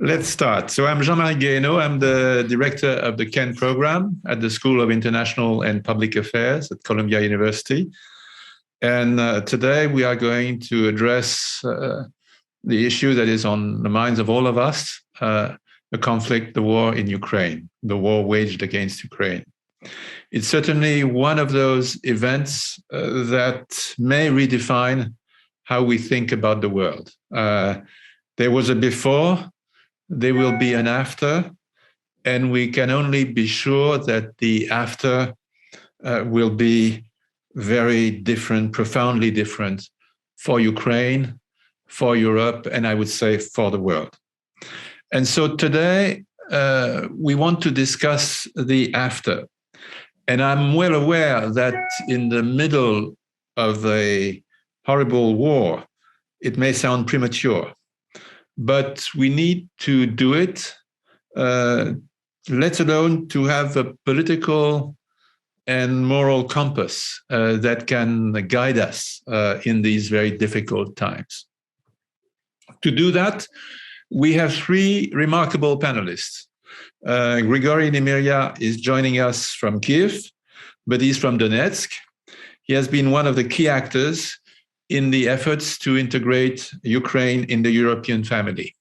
Let's start. So I'm Jean-Marie Guéhenno. I'm the director of the Ken program at the School of International and Public Affairs at Columbia University. And today we are going to address the issue that is on the minds of all of us, the conflict, the war in Ukraine, the war waged against Ukraine. It's certainly one of those events that may redefine how we think about the world. There was a before, there will be an after, and we can only be sure that the after will be very different, profoundly different for Ukraine, for Europe, and I would say for the world. And so today we want to discuss the after. And I'm well aware that in the middle of a horrible war, it may sound premature. But we need to do it, let alone to have a political and moral compass that can guide us in these very difficult times. To do that, we have three remarkable panelists. Grigory Nemyria is joining us from Kiev, but he's from Donetsk. He has been one of the key actors in the efforts to integrate Ukraine in the European family.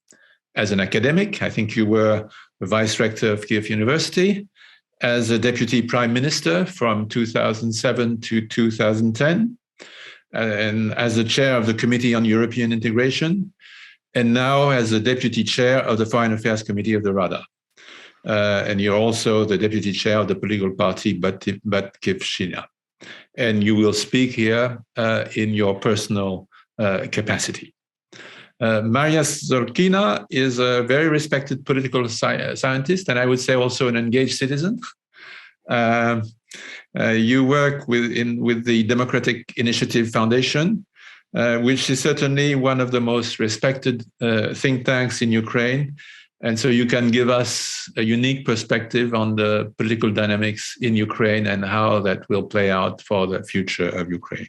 As an academic, I think you were the vice rector of Kiev University, as a deputy prime minister from 2007 to 2010, and as the chair of the Committee on European Integration, and now as the deputy chair of the Foreign Affairs Committee of the Rada. And you're also the deputy chair of the political party Batkivshina. And you will speak here in your personal capacity. Mariya Zolkina is a very respected political scientist, and I would say also an engaged citizen. You work with the Democratic Initiative Foundation, which is certainly one of the most respected think tanks in Ukraine. And so you can give us a unique perspective on the political dynamics in Ukraine and how that will play out for the future of Ukraine.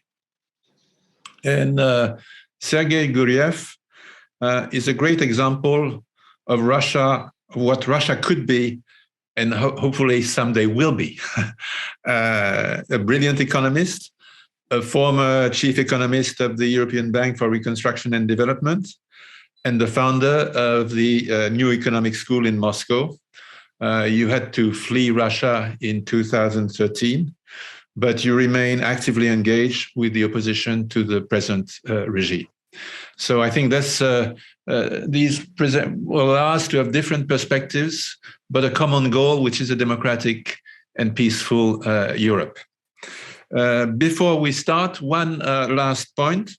And Sergei Guriev is a great example of Russia, what Russia could be, and hopefully someday will be. A brilliant economist, a former chief economist of the European Bank for Reconstruction and Development, and the founder of the New Economic School in Moscow. You had to flee Russia in 2013, but you remain actively engaged with the opposition to the present regime. So I think that's these will allow us to have different perspectives, but a common goal, which is a democratic and peaceful Europe. Before we start, one last point.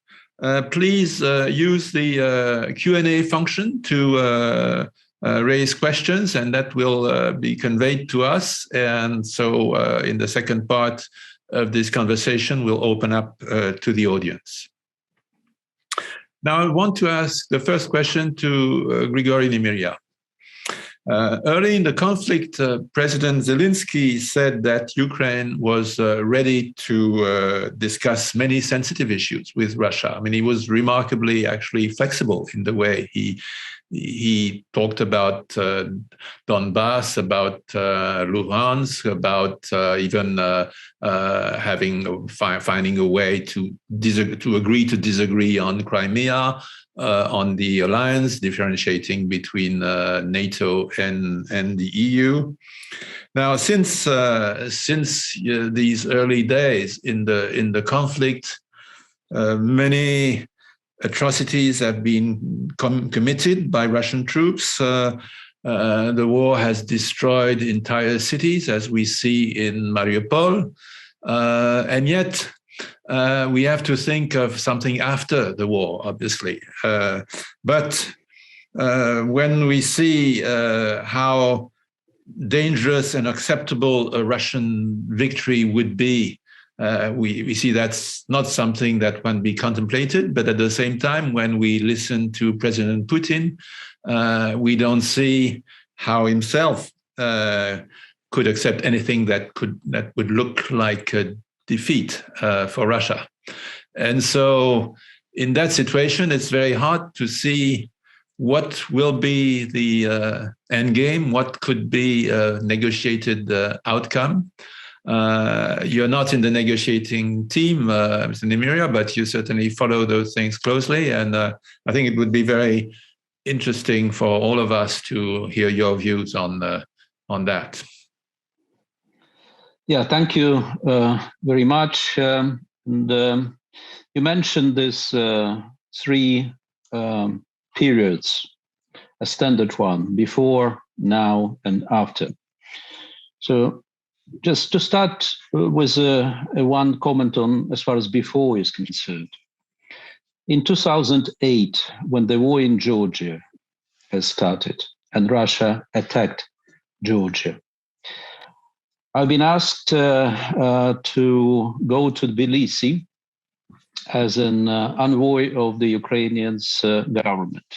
Please use the Q&A function to raise questions, and that will be conveyed to us. And so in the second part of this conversation, we'll open up to the audience. Now, I want to ask the first question to Grigory Nemyria. Early in the conflict, President Zelensky said that Ukraine was ready to discuss many sensitive issues with Russia. I mean, he was remarkably actually flexible in the way he talked about Donbass, about Luhansk, about even finding a way to agree to disagree on Crimea, on the alliance, differentiating between NATO and the EU. Now, since these early days in the conflict, many atrocities have been committed by Russian troops. The war has destroyed entire cities, as we see in Mariupol, and yet we have to think of something after the war, obviously. But when we see how dangerous and acceptable a Russian victory would be, we see that's not something that can be contemplated. But at the same time, when we listen to President Putin, we don't see how himself could accept anything that would look like a defeat for Russia. And so in that situation, it's very hard to see what will be the end game? What could be a negotiated outcome? You're not in the negotiating team, Mr. Nemyria, but you certainly follow those things closely. And I think it would be very interesting for all of us to hear your views on that. Yeah, thank you very much. You mentioned this three periods, a standard one, before, now, and after. So just to start with one comment on as far as before is concerned. In 2008, when the war in Georgia has started and Russia attacked Georgia, I've been asked to go to Tbilisi as an envoy of the Ukrainian government.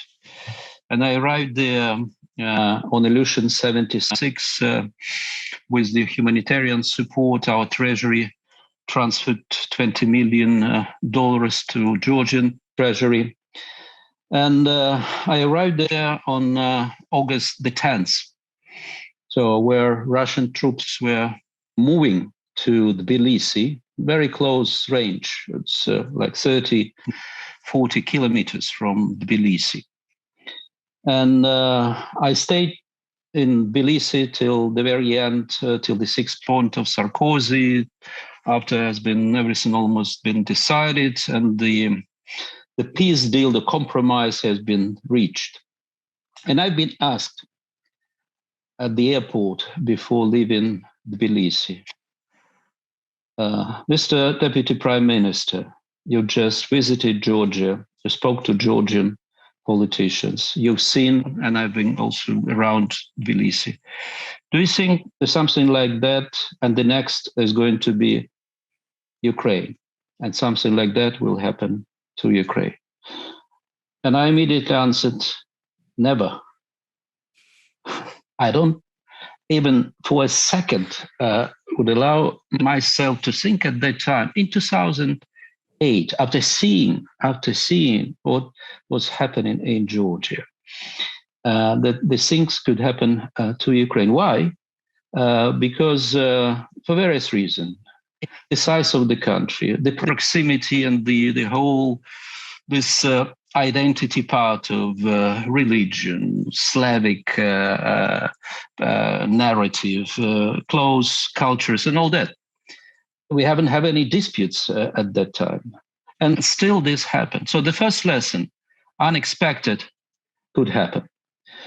And I arrived there on Illusion 76 with the humanitarian support. Our treasury transferred $20 million to Georgian treasury. And I arrived there on August the 10th. So where Russian troops were moving to Tbilisi, very close range. It's like 30, 40 kilometers from Tbilisi. And I stayed in Tbilisi till the very end, till the 6th point of Sarkozy, after everything almost been decided, and the peace deal, the compromise has been reached. And I've been asked at the airport before leaving Tbilisi, Mr. Deputy Prime Minister, you just visited Georgia, you spoke to Georgian politicians, you've seen, and I've been also around Tbilisi. Do you think there's something like that, and the next is going to be Ukraine, and something like that will happen to Ukraine? And I immediately answered, never. I don't even for a second would allow myself to think at that time, in 2008, after seeing what was happening in Georgia, that the things could happen to Ukraine. Why? Because for various reasons. The size of the country, the proximity, and the whole this identity part of religion, Slavic narrative, close cultures, and all that. We haven't had any disputes at that time, and still this happened. So the first lesson, unexpected, could happen.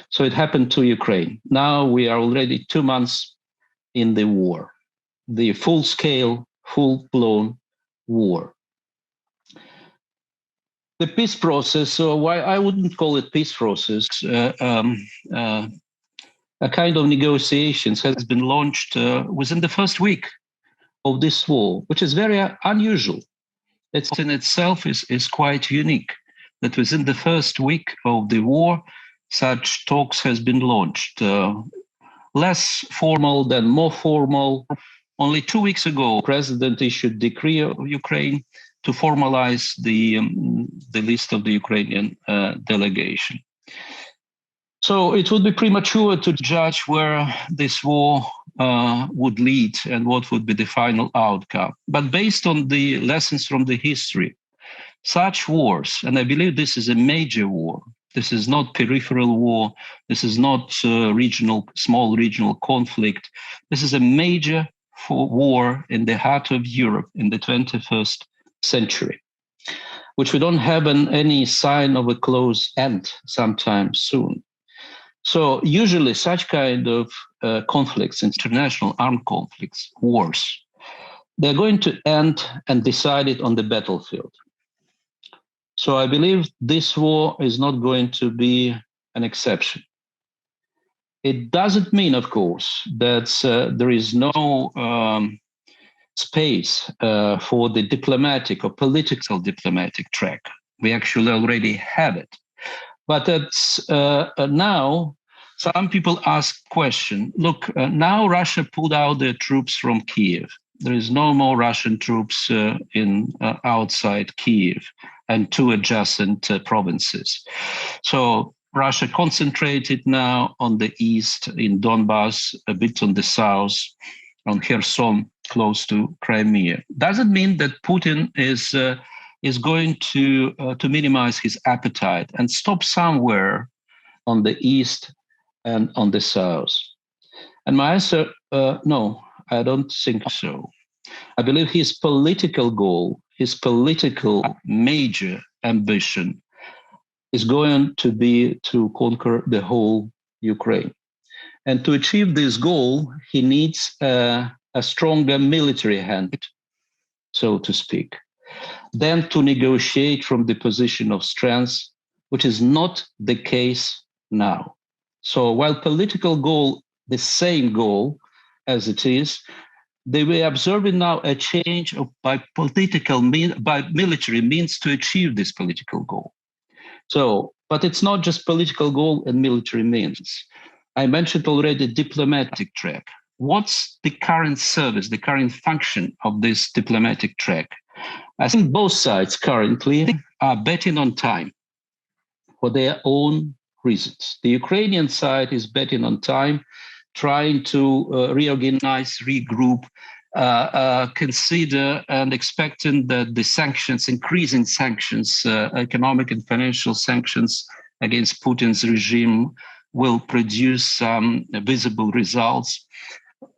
So it happened to Ukraine. Now we are already 2 months in the war, the full-scale, full-blown war. The peace process, so why I wouldn't call it peace process, a kind of negotiations has been launched within the first week of this war, which is very unusual. It's in itself is quite unique, that within the first week of the war, such talks has been launched. Less formal than more formal. Only 2 weeks ago, the president issued a decree of Ukraine to formalize the list of the Ukrainian delegation. So it would be premature to judge where this war would lead and what would be the final outcome. But based on the lessons from the history, such wars, and I believe this is a major war, this is not peripheral war, this is not small regional conflict, this is a major war in the heart of Europe in the 21st century, which we don't have any sign of a close end sometime soon. So usually such kind of conflicts, international armed conflicts, wars, they're going to end and decided on the battlefield. So I believe this war is not going to be an exception. It doesn't mean, of course, that there is no space for the diplomatic or political diplomatic track. We actually already have it. But it's now, some people ask question, look, now Russia pulled out their troops from Kiev. There is no more Russian troops outside Kiev and 2 adjacent provinces. So Russia concentrated now on the east, in Donbass, a bit on the south, on Kherson, close to Crimea. Doesn't mean that Putin is going to minimize his appetite and stop somewhere on the east and on the south. And my answer, no, I don't think so. I believe his political goal, his political major ambition is going to be to conquer the whole Ukraine. And to achieve this goal, he needs a stronger military hand, so to speak, than to negotiate from the position of strength, which is not the case now. So while political goal, the same goal as it is, they were observing now a change by military means to achieve this political goal. So, but it's not just political goal and military means. I mentioned already diplomatic track. What's the current service, the current function of this diplomatic track? I think both sides currently are betting on time for their own reasons. The Ukrainian side is betting on time, trying to reorganize, regroup, consider and expecting that the sanctions, increasing sanctions, economic and financial sanctions against Putin's regime will produce some visible results.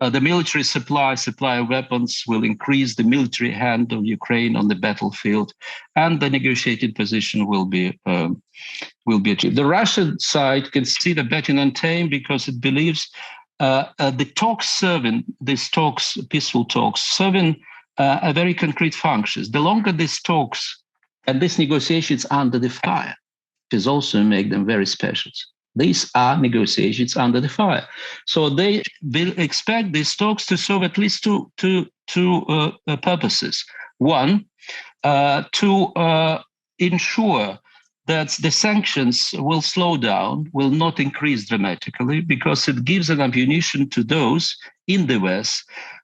The military supply of weapons will increase the military hand of Ukraine on the battlefield, and the negotiated position will be achieved. The Russian side can see the betting on time because it believes the talks serving, these talks, peaceful talks, serving a very concrete functions. The longer these talks and these negotiations under the fire, which is also make them very special. These are negotiations under the fire. So they will expect these talks to serve at least two purposes. One, to ensure that the sanctions will slow down, will not increase dramatically, because it gives an ammunition to those in the West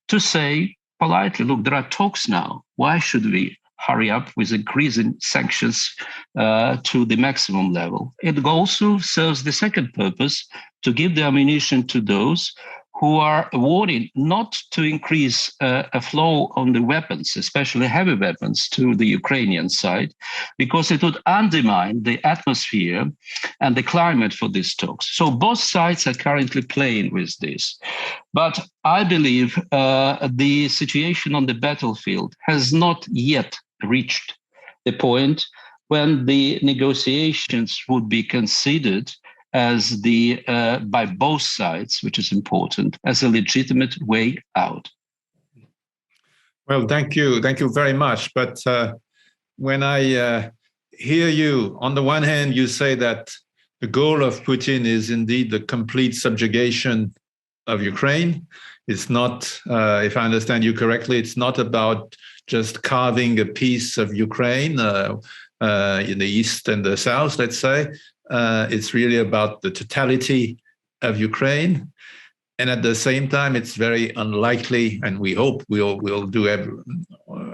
to say politely, look, there are talks now. Why should we hurry up with increasing sanctions to the maximum level? It also serves the second purpose, to give the ammunition to those who are warning not to increase a flow on the weapons, especially heavy weapons, to the Ukrainian side, because it would undermine the atmosphere and the climate for these talks. So both sides are currently playing with this. But I believe the situation on the battlefield has not yet reached the point when the negotiations would be considered as by both sides, which is important, as a legitimate way out. Well, thank you very much. But when I hear you, on the one hand, you say that the goal of Putin is indeed the complete subjugation of Ukraine. It's not, if I understand you correctly, it's not about just carving a piece of Ukraine in the east and the south, let's say. It's really about the totality of Ukraine. And at the same time, it's very unlikely, and we hope we'll do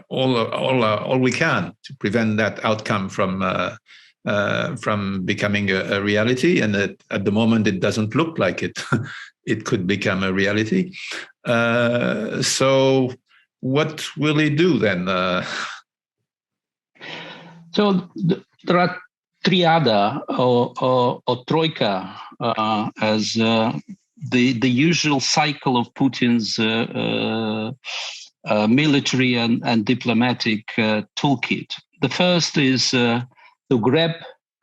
all we can to prevent that outcome from becoming a reality. And at the moment, it doesn't look like it. It could become a reality. So what will he do then? So there are three other, or troika, as the usual cycle of Putin's military and diplomatic toolkit. The first is to grab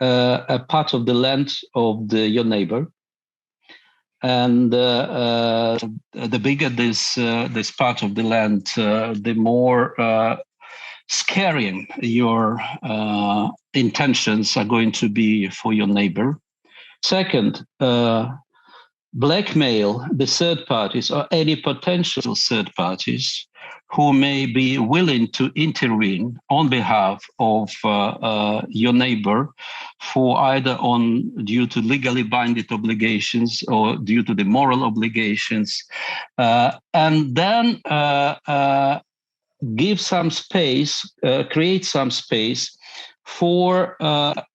a part of the land of your neighbor, and the bigger this part of the land, the more scaring your intentions are going to be for your neighbor. Second, blackmail the third parties or any potential third parties who may be willing to intervene on behalf of your neighbor for either due to legally binding obligations or due to the moral obligations, and then give some space, create some space for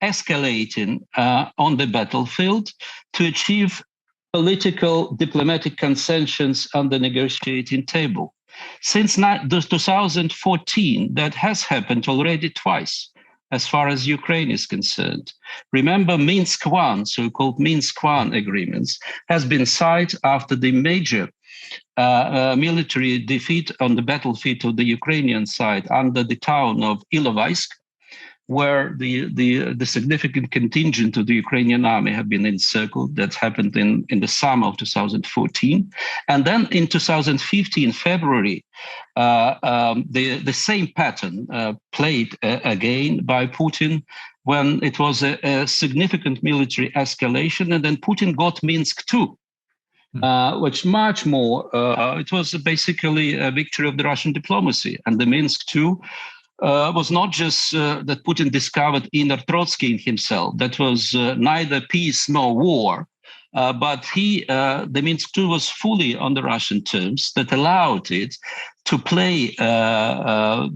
escalating on the battlefield to achieve political diplomatic consensus on the negotiating table. Since 2014, that has happened already twice, as far as Ukraine is concerned. Remember, Minsk I, so-called Minsk I agreements, has been signed after the major military defeat on the battlefield of the Ukrainian side under the town of Ilovaisk, where the significant contingent of the Ukrainian army have been encircled. That happened in the summer of 2014. And then in 2015, February, the same pattern played again by Putin when it was a significant military escalation. And then Putin got Minsk II, which much more, it was basically a victory of the Russian diplomacy. And the Minsk II was not just that Putin discovered inner Trotsky in himself. That was neither peace nor war, but the Minsk II was fully on the Russian terms that allowed it to play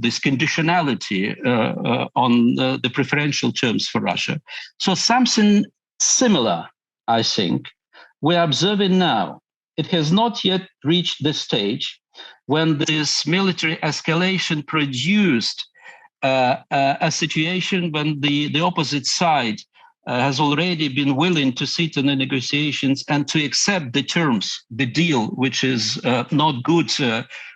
this conditionality on the preferential terms for Russia. So something similar, I think, we're observing now. It has not yet reached the stage when this military escalation produced a situation when the opposite side has already been willing to sit in the negotiations and to accept the terms, the deal, which is not good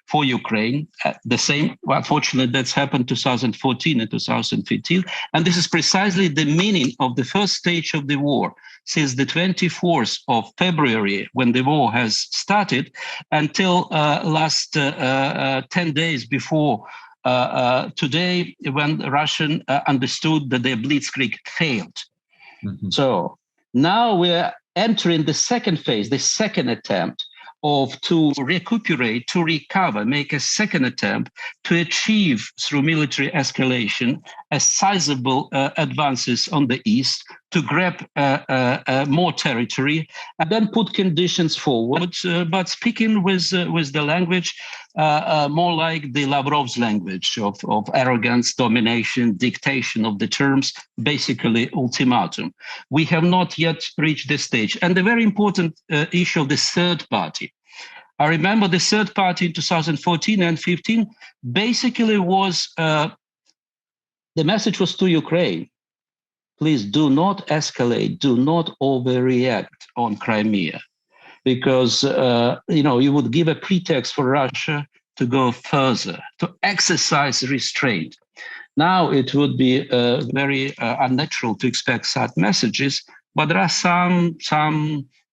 for Ukraine. The same, unfortunately, that's happened 2014 and 2015. And this is precisely the meaning of the first stage of the war. Since the 24th of February, when the war has started, until last 10 days before today, when Russian understood that their blitzkrieg failed. Mm-hmm. So now we're entering the second phase, the second attempt to recuperate, to recover, make a second attempt to achieve through military escalation a sizable advances on the east, to grab more territory, and then put conditions forward, but speaking with the language more like the Lavrov's language of arrogance, domination, dictation of the terms, basically ultimatum. We have not yet reached this stage. And the very important issue of the third party. I remember the third party in 2014 and 15 basically was, the message was to Ukraine. Please do not escalate, do not overreact on Crimea, because you would give a pretext for Russia to go further, to exercise restraint. Now it would be very unnatural to expect such messages, but there are some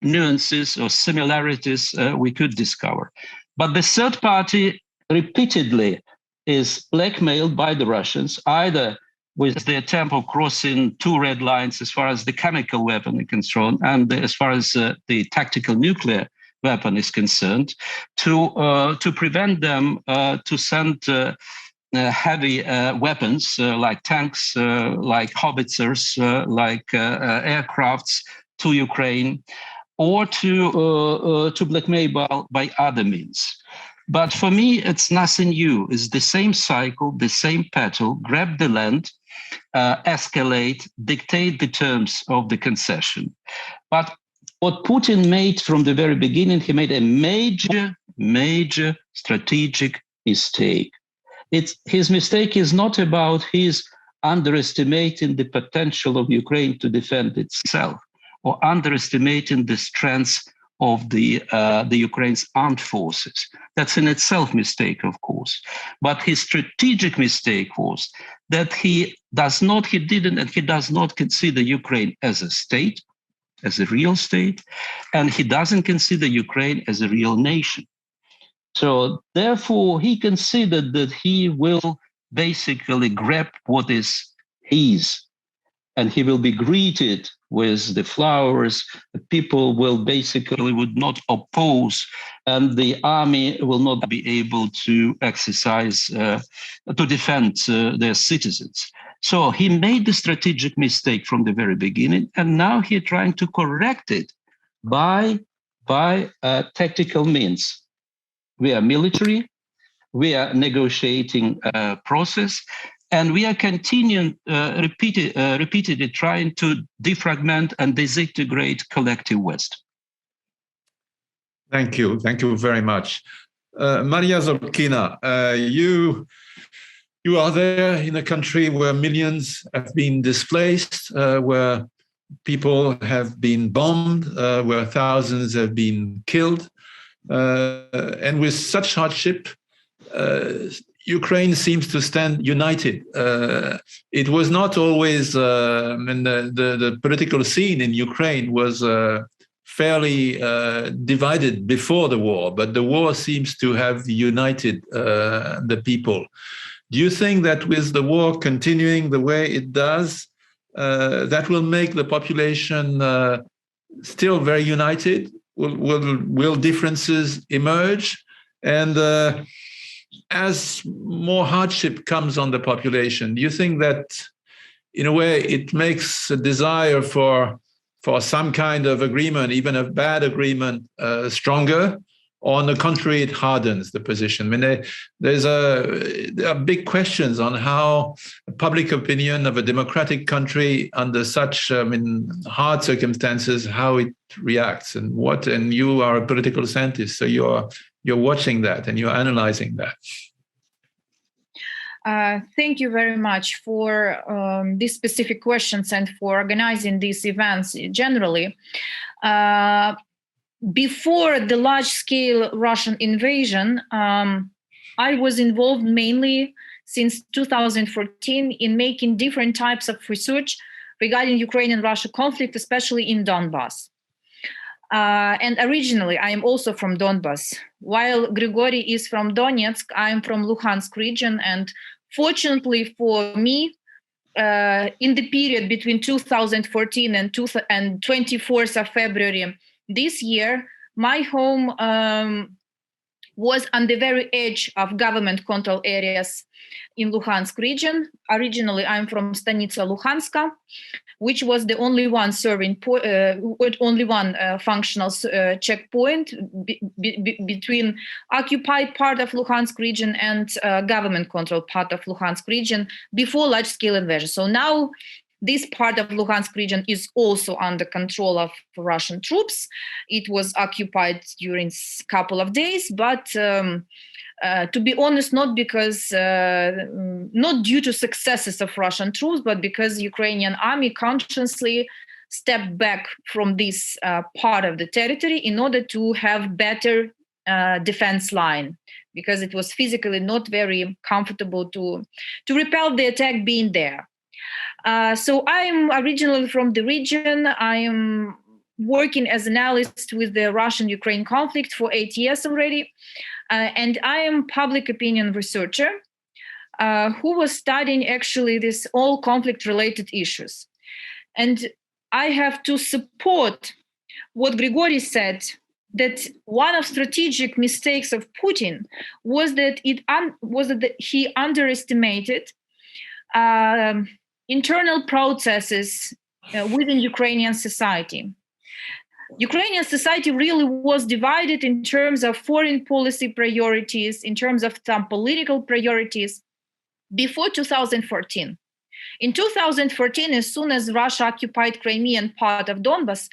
nuances or similarities we could discover. But the third party repeatedly is blackmailed by the Russians, either with the attempt of crossing two red lines as far as the chemical weapon is concerned, and as far as the tactical nuclear weapon is concerned, to prevent them to send heavy weapons like tanks, like howitzers, like aircrafts to Ukraine, or to blackmail by other means. But for me, it's nothing new. It's the same cycle, the same pattern: grab the land, escalate, dictate the terms of the concession. But what Putin made from the very beginning, he made a major strategic mistake. His mistake is not about his underestimating the potential of Ukraine to defend itself, or underestimating the strength of the Ukraine's armed forces. That's in itself a mistake, of course. But his strategic mistake was that he does not consider Ukraine as a state, as a real state, and he doesn't consider Ukraine as a real nation. So therefore, he considered that he will basically grab what is his, and he will be greeted with the flowers. The people would not oppose, and the army will not be able to exercise, to defend their citizens. So he made the strategic mistake from the very beginning, and now he's trying to correct it by tactical means. We are military, we are negotiating process, And we are continuing repeatedly trying to defragment and disintegrate collective West. Thank you. Thank you very much. Mariya Zolkina, you are there in a country where millions have been displaced, where people have been bombed, where thousands have been killed. And with such hardship, Ukraine seems to stand united. It was not always, the political scene in Ukraine was fairly divided before the war, but the war seems to have united the people. Do you think that with the war continuing the way it does, that will make the population still very united? Will differences emerge? And as more hardship comes on the population, do you think that, in a way, it makes a desire for some kind of agreement, even a bad agreement, stronger? Or on the contrary, it hardens the position? I mean, there are big questions on how public opinion of a democratic country under such hard circumstances, how it reacts, and you are a political scientist, so you're watching that and you're analyzing that. Thank you very much for these specific questions and for organizing these events generally. Before the large-scale Russian invasion, I was involved mainly since 2014 in making different types of research regarding Ukrainian-Russia conflict, especially in Donbass. And originally, I am also from Donbass. While Grigory is from Donetsk, I am from Luhansk region. And fortunately for me, in the period between 2014 and 24th of February this year, my home was on the very edge of government control areas in Luhansk region. Originally, I'm from Stanitsa Luhanska, which was the only one functional checkpoint between occupied part of Luhansk region and government controlled part of Luhansk region before large-scale invasion. So now this part of Luhansk region is also under control of Russian troops. It was occupied during a couple of days, but to be honest, not due to successes of Russian troops, but because Ukrainian army consciously stepped back from this part of the territory in order to have better defense line, because it was physically not very comfortable to repel the attack being there. So I'm originally from the region. I am working as an analyst with the Russian-Ukraine conflict for 8 years already. And I am public opinion researcher who was studying actually this all conflict-related issues. And I have to support what Grigory said, that one of strategic mistakes of Putin was that he underestimated internal processes within Ukrainian society. Ukrainian society really was divided in terms of foreign policy priorities, in terms of some political priorities before 2014. In 2014, as soon as Russia occupied Crimea and part of Donbass,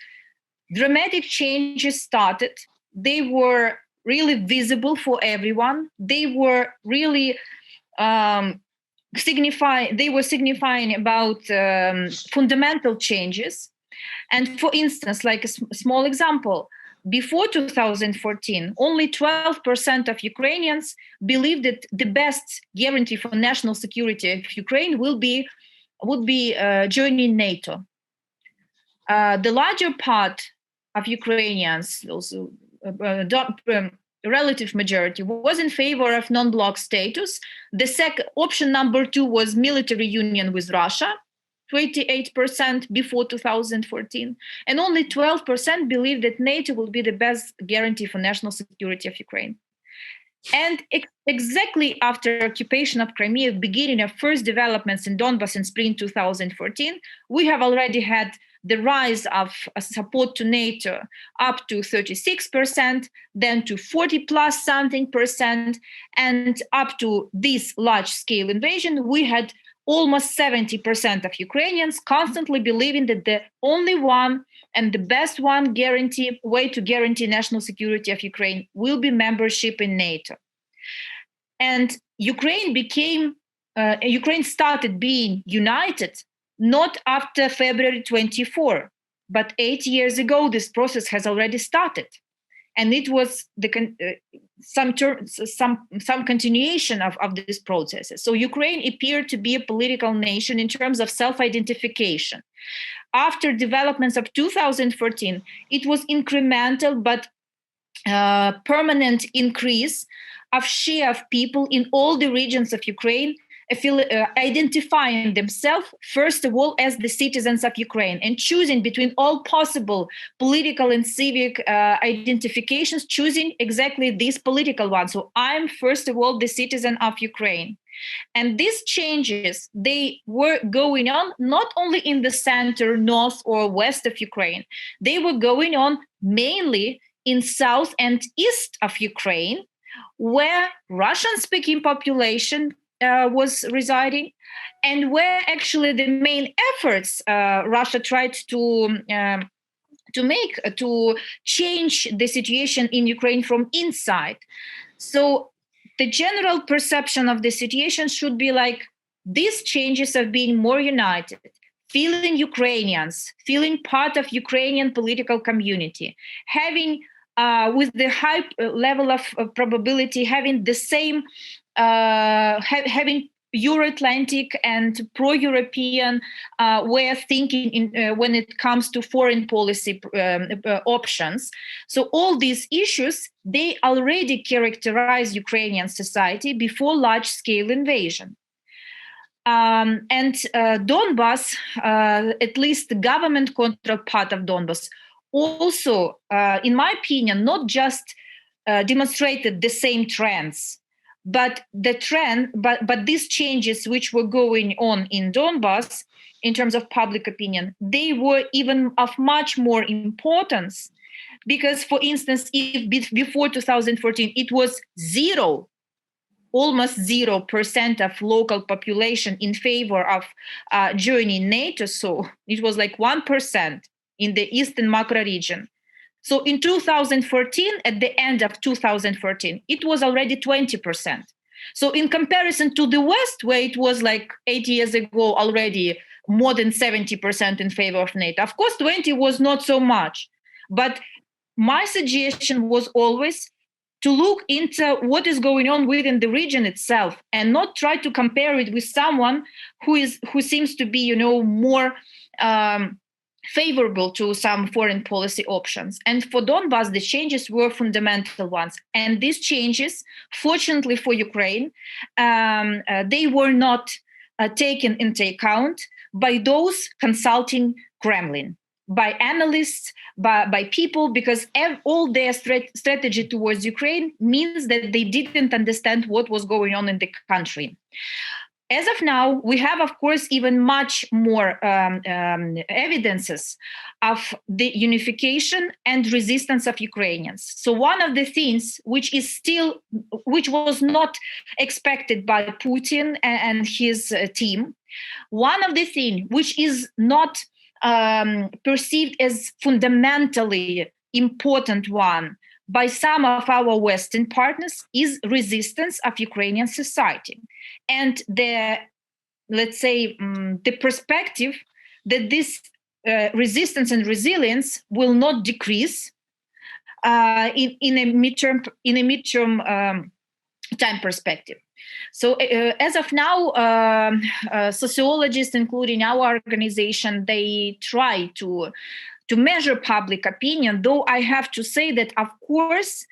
dramatic changes started. They were really visible for everyone. They were really signifying about fundamental changes. And for instance, like a small example, before 2014, only 12% of Ukrainians believed that the best guarantee for national security of Ukraine would be joining NATO. The larger part of Ukrainians, also relative majority, was in favor of non-bloc status. The option number 2 was military union with Russia, 28% before 2014, and only 12% believed that NATO will be the best guarantee for national security of Ukraine. And exactly after occupation of Crimea, beginning of first developments in Donbass in spring 2014, we have already had the rise of support to NATO up to 36%, then to 40 plus something percent, and up to this large-scale invasion, we had almost 70% of Ukrainians constantly believing that the only one and the best way to guarantee national security of Ukraine will be membership in NATO. And Ukraine started being united not after February 24, but 8 years ago. This process has already started, and it was some continuation of these processes. So Ukraine appeared to be a political nation in terms of self-identification. After developments of 2014, it was incremental but permanent increase of share of people in all the regions of Ukraine identifying themselves, first of all, as the citizens of Ukraine, and choosing between all possible political and civic identifications, choosing exactly this political one. So I'm, first of all, the citizen of Ukraine. And these changes, they were going on not only in the center, north, or west of Ukraine, they were going on mainly in south and east of Ukraine, where Russian-speaking population was residing, and where actually the main efforts Russia tried to make to change the situation in Ukraine from inside. So the general perception of the situation should be like these changes of being more united, feeling Ukrainians, feeling part of Ukrainian political community, having with the high level of probability, having the same, having Euro-Atlantic and pro-European way of thinking when it comes to foreign policy options. So all these issues, they already characterize Ukrainian society before large-scale invasion. And Donbas, at least the government controlled part of Donbas, also, in my opinion, not just demonstrated the same trends, but these changes which were going on in Donbas in terms of public opinion, they were even of much more importance, because, for instance, if before 2014 it was almost 0% of local population in favor of joining NATO, so it was like 1% in the eastern macro region. So in 2014, at the end of 2014, it was already 20%. So in comparison to the West, where it was like 8 years ago already more than 70% in favor of NATO, of course, 20 was not so much. But my suggestion was always to look into what is going on within the region itself and not try to compare it with someone who seems to be, more favorable to some foreign policy options. And for Donbas, the changes were fundamental ones. And these changes, fortunately for Ukraine, they were not taken into account by those consulting Kremlin, by analysts, by people, because all their strategy towards Ukraine means that they didn't understand what was going on in the country. As of now, we have, of course, even much more evidences of the unification and resistance of Ukrainians. So one of the things which was not expected by Putin and his team, one of the things which is not perceived as fundamentally important one by some of our Western partners is resistance of Ukrainian society. And the perspective that this resistance and resilience will not decrease in a midterm time perspective. So as of now, sociologists, including our organization, they try to measure public opinion, though I have to say that, of course,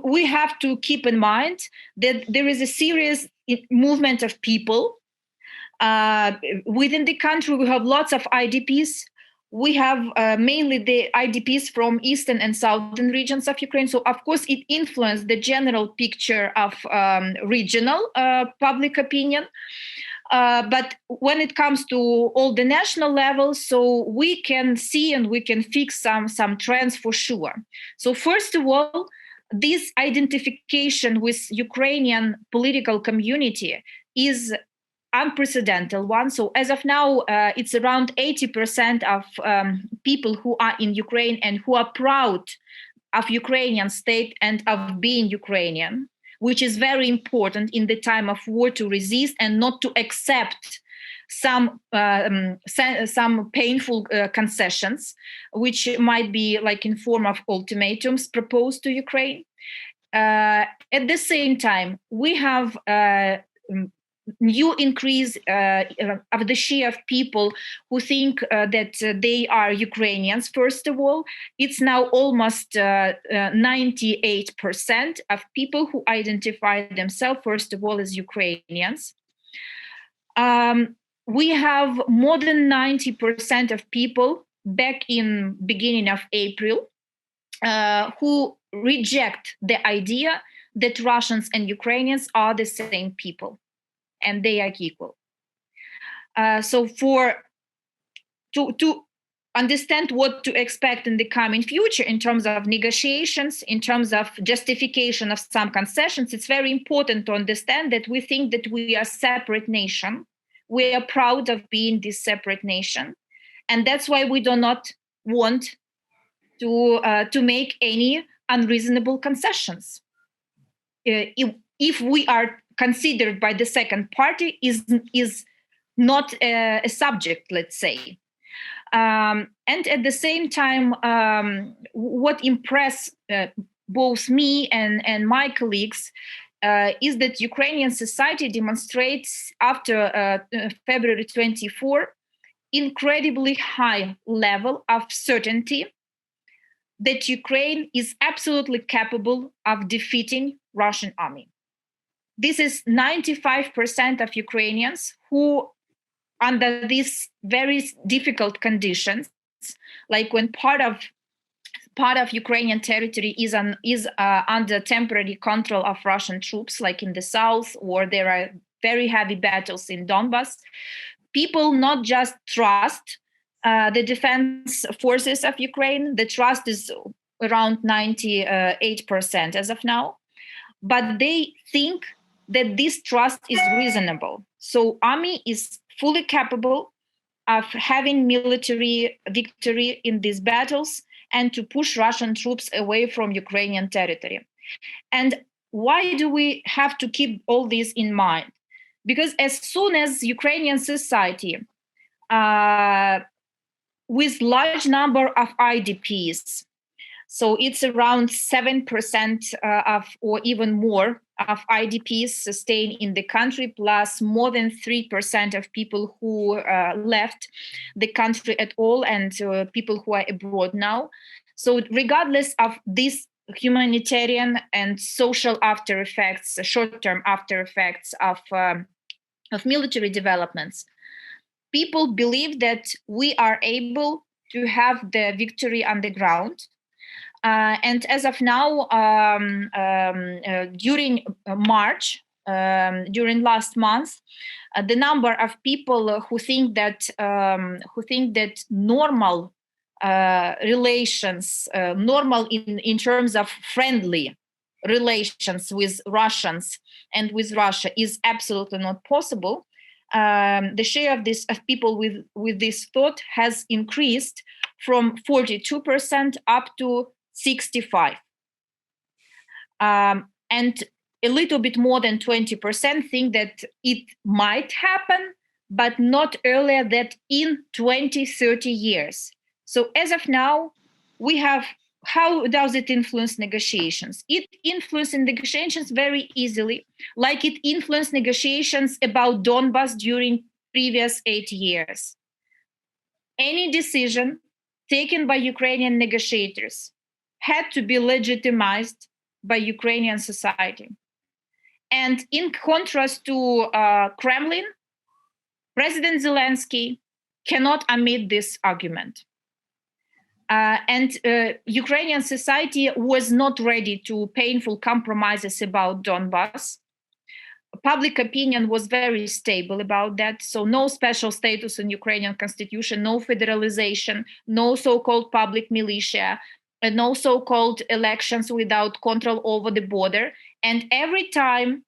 we have to keep in mind that there is a serious movement of people within the country. We have lots of IDPs. We have mainly the IDPs from eastern and southern regions of Ukraine. So, of course, it influenced the general picture of regional public opinion. But when it comes to all the national levels, so we can see and we can fix some trends for sure. So first of all, this identification with Ukrainian political community is unprecedented one. So as of now, it's around 80% of people who are in Ukraine and who are proud of Ukrainian state and of being Ukrainian, which is very important in the time of war, to resist and not to accept some painful concessions, which might be like in form of ultimatums proposed to Ukraine. At the same time, we have new increase of the share of people who think that they are Ukrainians. First of all, it's now almost 98% of people who identify themselves, first of all, as Ukrainians. We have more than 90% of people back in beginning of April who reject the idea that Russians and Ukrainians are the same people and they are equal. So to understand what to expect in the coming future in terms of negotiations, in terms of justification of some concessions, it's very important to understand that we think that we are a separate nation. We are proud of being this separate nation. And that's why we do not want to make any unreasonable concessions. If we are considered by the second party is not a subject, let's say. And at the same time, what impressed both me and my colleagues is that Ukrainian society demonstrates after February 24 incredibly high level of certainty that Ukraine is absolutely capable of defeating Russian army. This is 95% of Ukrainians who, under these very difficult conditions, like when part of Ukrainian territory is under temporary control of Russian troops, like in the south, or there are very heavy battles in Donbas, people not just trust the defense forces of Ukraine. The trust is around 98% as of now, but they think that this trust is reasonable. So army is fully capable of having military victory in these battles and to push Russian troops away from Ukrainian territory. And why do we have to keep all this in mind? Because as soon as Ukrainian society, with large number of IDPs, so it's around 7% of, or even more, of IDPs staying in the country, plus more than 3% of people who left the country at all, and people who are abroad now. So regardless of these humanitarian and social after effects, short-term after effects of military developments, people believe that we are able to have the victory on the ground. And as of now, during March, during last month, the number of people who think that normal relations, normal in terms of friendly relations with Russians and with Russia is absolutely not possible. The share of people with this thought has increased from 42% up to 65%. And a little bit more than 20% think that it might happen, but not earlier than in 20, 30 years. So as of now, we have, how does it influence negotiations? It influences negotiations very easily, like it influenced negotiations about Donbas during previous 8 years. Any decision taken by Ukrainian negotiators had to be legitimized by Ukrainian society. And in contrast to Kremlin, President Zelensky cannot omit this argument. And Ukrainian society was not ready to painful compromises about Donbas. Public opinion was very stable about that. So no special status in Ukrainian constitution, no federalization, no so-called public militia, and no so-called elections without control over the border. And every time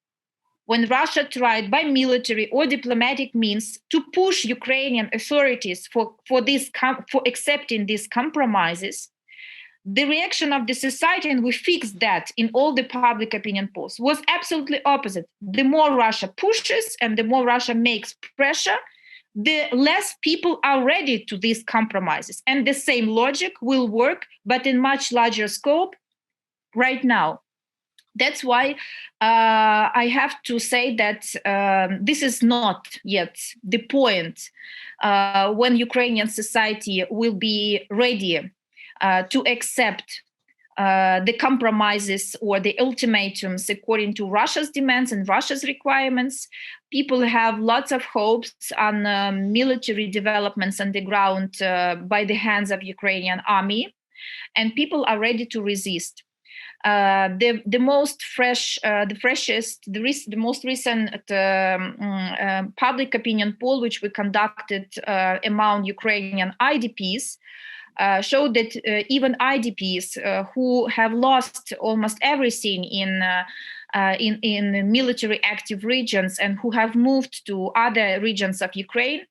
when Russia tried by military or diplomatic means to push Ukrainian authorities for accepting these compromises, the reaction of the society, and we fixed that in all the public opinion polls, was absolutely opposite. The more Russia pushes and the more Russia makes pressure, the less people are ready to these compromises. And the same logic will work, but in much larger scope right now. That's why I have to say that this is not yet the point when Ukrainian society will be ready to accept the compromises or the ultimatums according to Russia's demands and Russia's requirements. People have lots of hopes on military developments on the ground by the hands of Ukrainian army, and people are ready to resist. The most recent public opinion poll, which we conducted among Ukrainian IDPs, showed that even IDPs who have lost almost everything in military active regions and who have moved to other regions of Ukraine,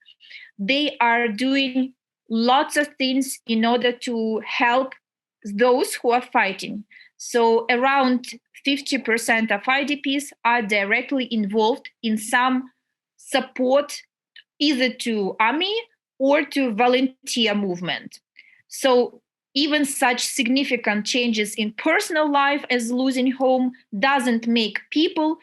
they are doing lots of things in order to help those who are fighting. So around 50% of IDPs are directly involved in some support either to army or to volunteer movement. So even such significant changes in personal life as losing home doesn't make people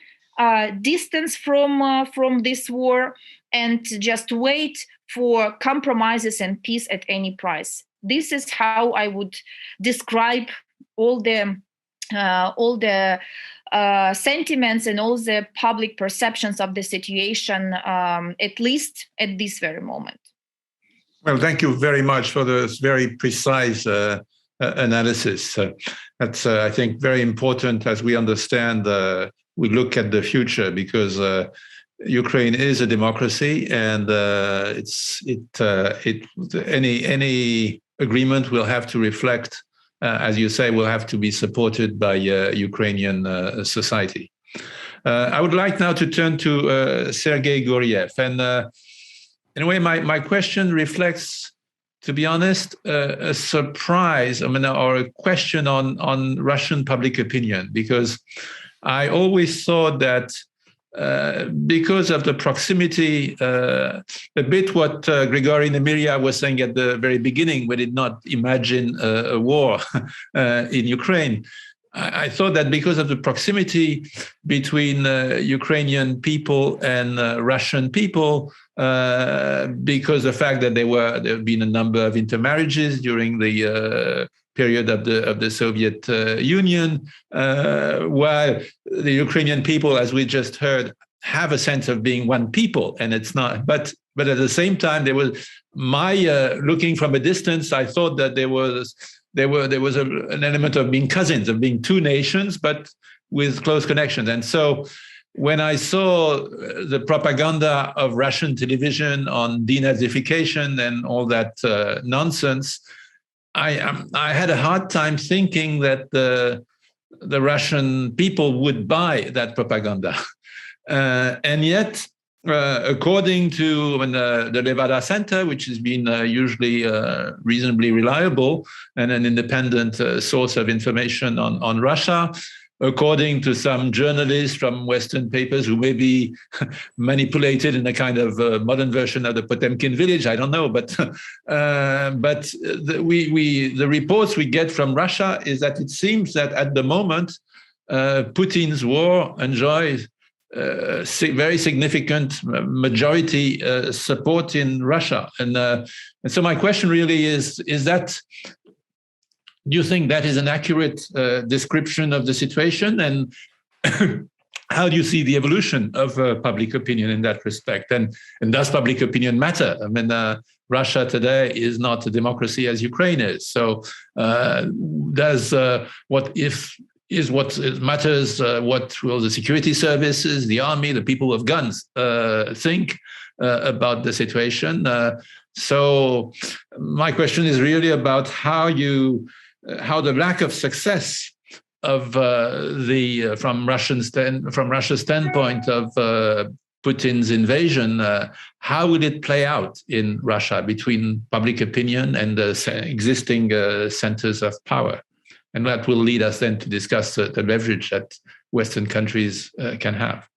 distance from this war and just wait for compromises and peace at any price. This is how I would describe all the sentiments and all the public perceptions of the situation, at least at this very moment. Well, thank you very much for this very precise analysis. That's, I think, very important as we understand, we look at the future, because Ukraine is a democracy, and any agreement will have to reflect, as you say, will have to be supported by Ukrainian society. I would like now to turn to Sergei Guriev. And in a way, my question reflects, to be honest, a surprise, or a question on Russian public opinion, because I always thought that because of the proximity, a bit what Grigory Nemyria was saying at the very beginning, we did not imagine a war in Ukraine. I thought that because of the proximity between Ukrainian people and Russian people, because the fact that there have been a number of intermarriages during the period of the Soviet Union, while the Ukrainian people, as we just heard, have a sense of being one people, and it's not. But at the same time, there was looking from a distance, I thought that there was an element of being cousins, of being two nations, but with close connections. And so when I saw the propaganda of Russian television on denazification and all that nonsense, I had a hard time thinking that the Russian people would buy that propaganda. And yet, according to the Levada Center, which has been usually reasonably reliable and an independent source of information on Russia, according to some journalists from Western papers who may be manipulated in a kind of modern version of the Potemkin village, I don't know, but the reports we get from Russia is that it seems that at the moment Putin's war enjoys very significant majority support in Russia, and so my question really is that, do you think that is an accurate description of the situation, and how do you see the evolution of public opinion in that respect, and does public opinion matter? I mean, Russia today is not a democracy as Ukraine is, so does what matters, what will the security services, the army, the people with guns think about the situation? So my question is really about how the lack of success from Russia's standpoint of Putin's invasion, how would it play out in Russia between public opinion and the existing centers of power? And that will lead us then to discuss the leverage that Western countries can have.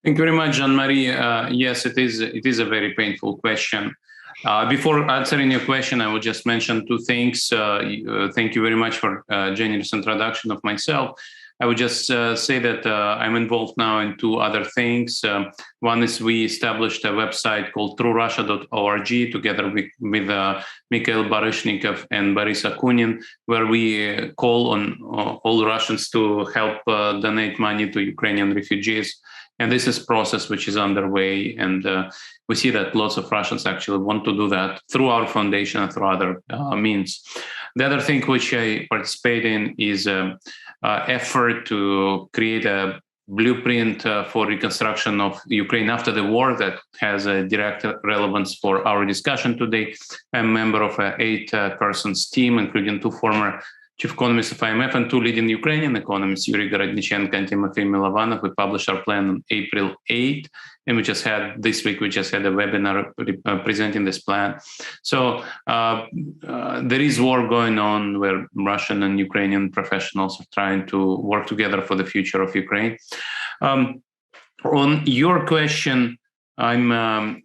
Thank you very much, Jean-Marie. Yes, it is a very painful question. Before answering your question, I will just mention two things. Thank you very much for generous introduction of myself. I would just say that I'm involved now in two other things. One is we established a website called truerussia.org together with Mikhail Baryshnikov and Boris Akunin, where we call on all Russians to help donate money to Ukrainian refugees. And this is a process which is underway. And we see that lots of Russians actually want to do that through our foundation and through other means. The other thing which I participate in is effort to create a blueprint for reconstruction of Ukraine after the war that has a direct relevance for our discussion today. I'm a member of an 8-person team, including 2 former chief economists of IMF and 2 leading Ukrainian economists, Yuri Gorodnichenko and Timofey Milovanov. We published our plan on April 8, and this week we just had a webinar presenting this plan. So there is work going on where Russian and Ukrainian professionals are trying to work together for the future of Ukraine. On your question, I'm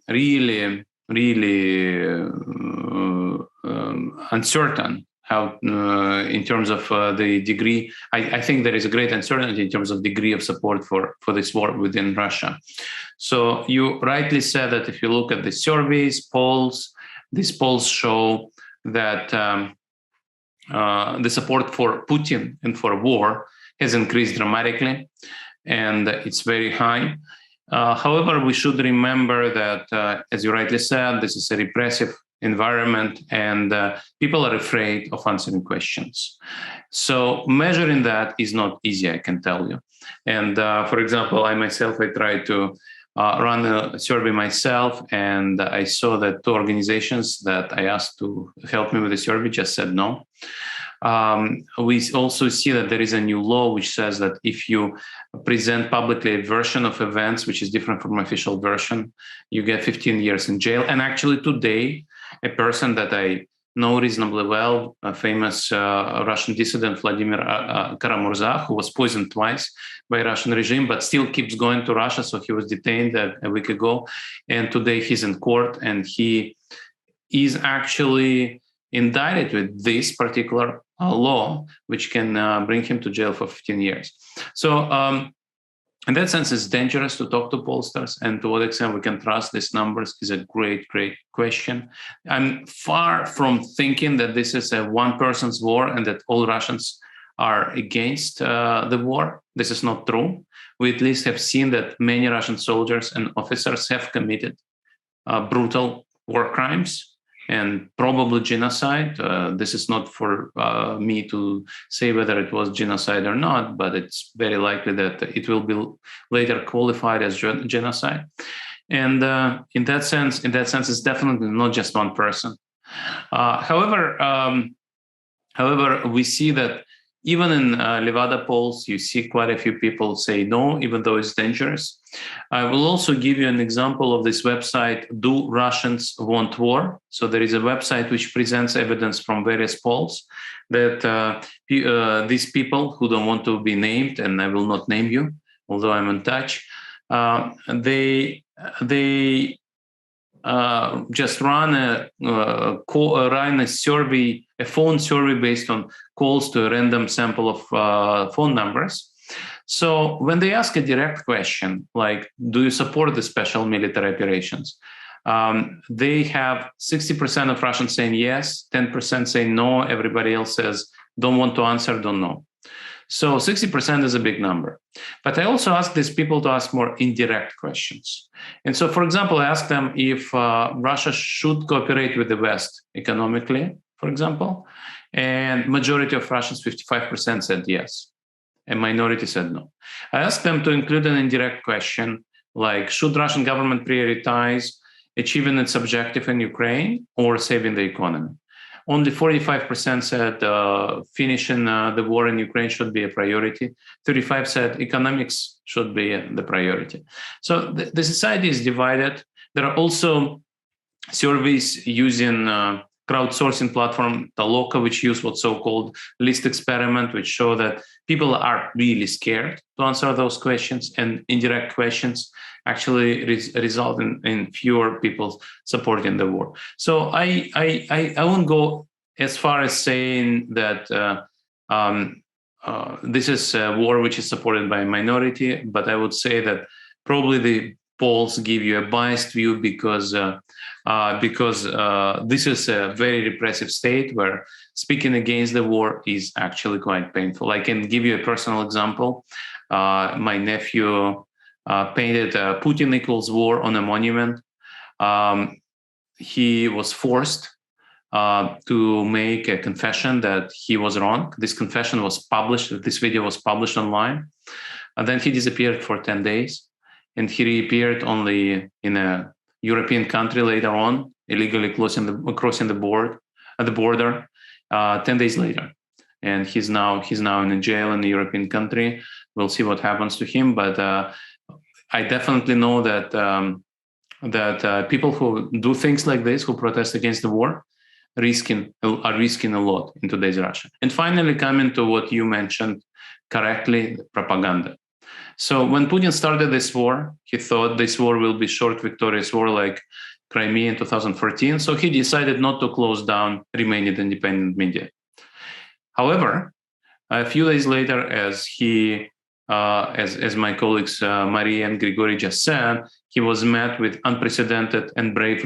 really uncertain how, in terms of the degree, I think there is a great uncertainty in terms of degree of support for this war within Russia. So you rightly said that if you look at the surveys, polls, these polls show that the support for Putin and for war has increased dramatically, and it's very high. However, we should remember that, as you rightly said, this is a repressive environment, and people are afraid of answering questions. So measuring that is not easy, I can tell you. And for example, I tried to run a survey myself, and I saw that 2 organizations that I asked to help me with the survey just said no. We also see that there is a new law which says that if you present publicly a version of events which is different from official version, you get 15 years in jail. And actually today, a person that I know reasonably well, a famous Russian dissident, Vladimir Kara-Murza, who was poisoned twice by Russian regime, but still keeps going to Russia. So he was detained a week ago. And today he's in court, and he is actually indicted with this particular law, which can bring him to jail for 15 years. So in that sense, it's dangerous to talk to pollsters, and to what extent we can trust these numbers is a great question. I'm far from thinking that this is a one-person's war and that all Russians are against the war. This is not true. We at least have seen that many Russian soldiers and officers have committed brutal war crimes and probably genocide. This is not for me to say whether it was genocide or not, but it's very likely that it will be later qualified as genocide. And in that sense, it's definitely not just one person. However, we see that even in Levada polls, you see quite a few people say no, even though it's dangerous. I will also give you an example of this website, Do Russians Want War? So there is a website which presents evidence from various polls that these people who don't want to be named, and I will not name you, although I'm in touch, they just run a survey, a phone survey based on calls to a random sample of phone numbers. So when they ask a direct question, like, do you support the special military operations? They have 60% of Russians saying yes, 10% saying no, everybody else says don't want to answer, don't know. So 60% is a big number. But I also ask these people to ask more indirect questions. And so, for example, I ask them if Russia should cooperate with the West economically, for example, and majority of Russians, 55%, said yes, and minority said no. I asked them to include an indirect question, like, should Russian government prioritize achieving its objective in Ukraine or saving the economy? only 45% said finishing the war in Ukraine should be a priority. 35% said economics should be the priority. So the society is divided. There are also surveys using crowdsourcing platform Taloka, which use what's so-called list experiment, which show that people are really scared to answer those questions, and indirect questions actually result in fewer people supporting the war. So I won't go as far as saying that this is a war which is supported by a minority, but I would say that probably the polls give you a biased view because this is a very repressive state where speaking against the war is actually quite painful. I can give you a personal example. My nephew painted Putin equals war on a monument. He was forced to make a confession that he was wrong. This confession was published, this video was published online. And then he disappeared for 10 days. And he reappeared only in a European country later on, illegally crossing the border 10 days later. And he's now in a jail in a European country. We'll see what happens to him. But I definitely know that people who do things like this, who protest against the war, are risking a lot in today's Russia. And finally, coming to what you mentioned correctly, propaganda. So when Putin started this war, he thought this war will be short, victorious war like Crimea in 2014. So he decided not to close down remaining independent media. However, a few days later, as my colleagues Mariya and Grigory just said, he was met with unprecedented and brave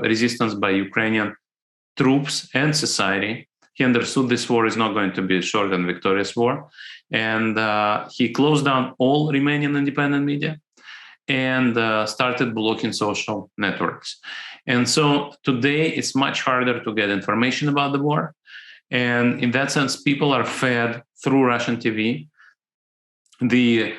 resistance by Ukrainian troops and society. He understood this war is not going to be a short and victorious war. And he closed down all remaining independent media and started blocking social networks. And so today it's much harder to get information about the war. And in that sense, people are fed through Russian TV the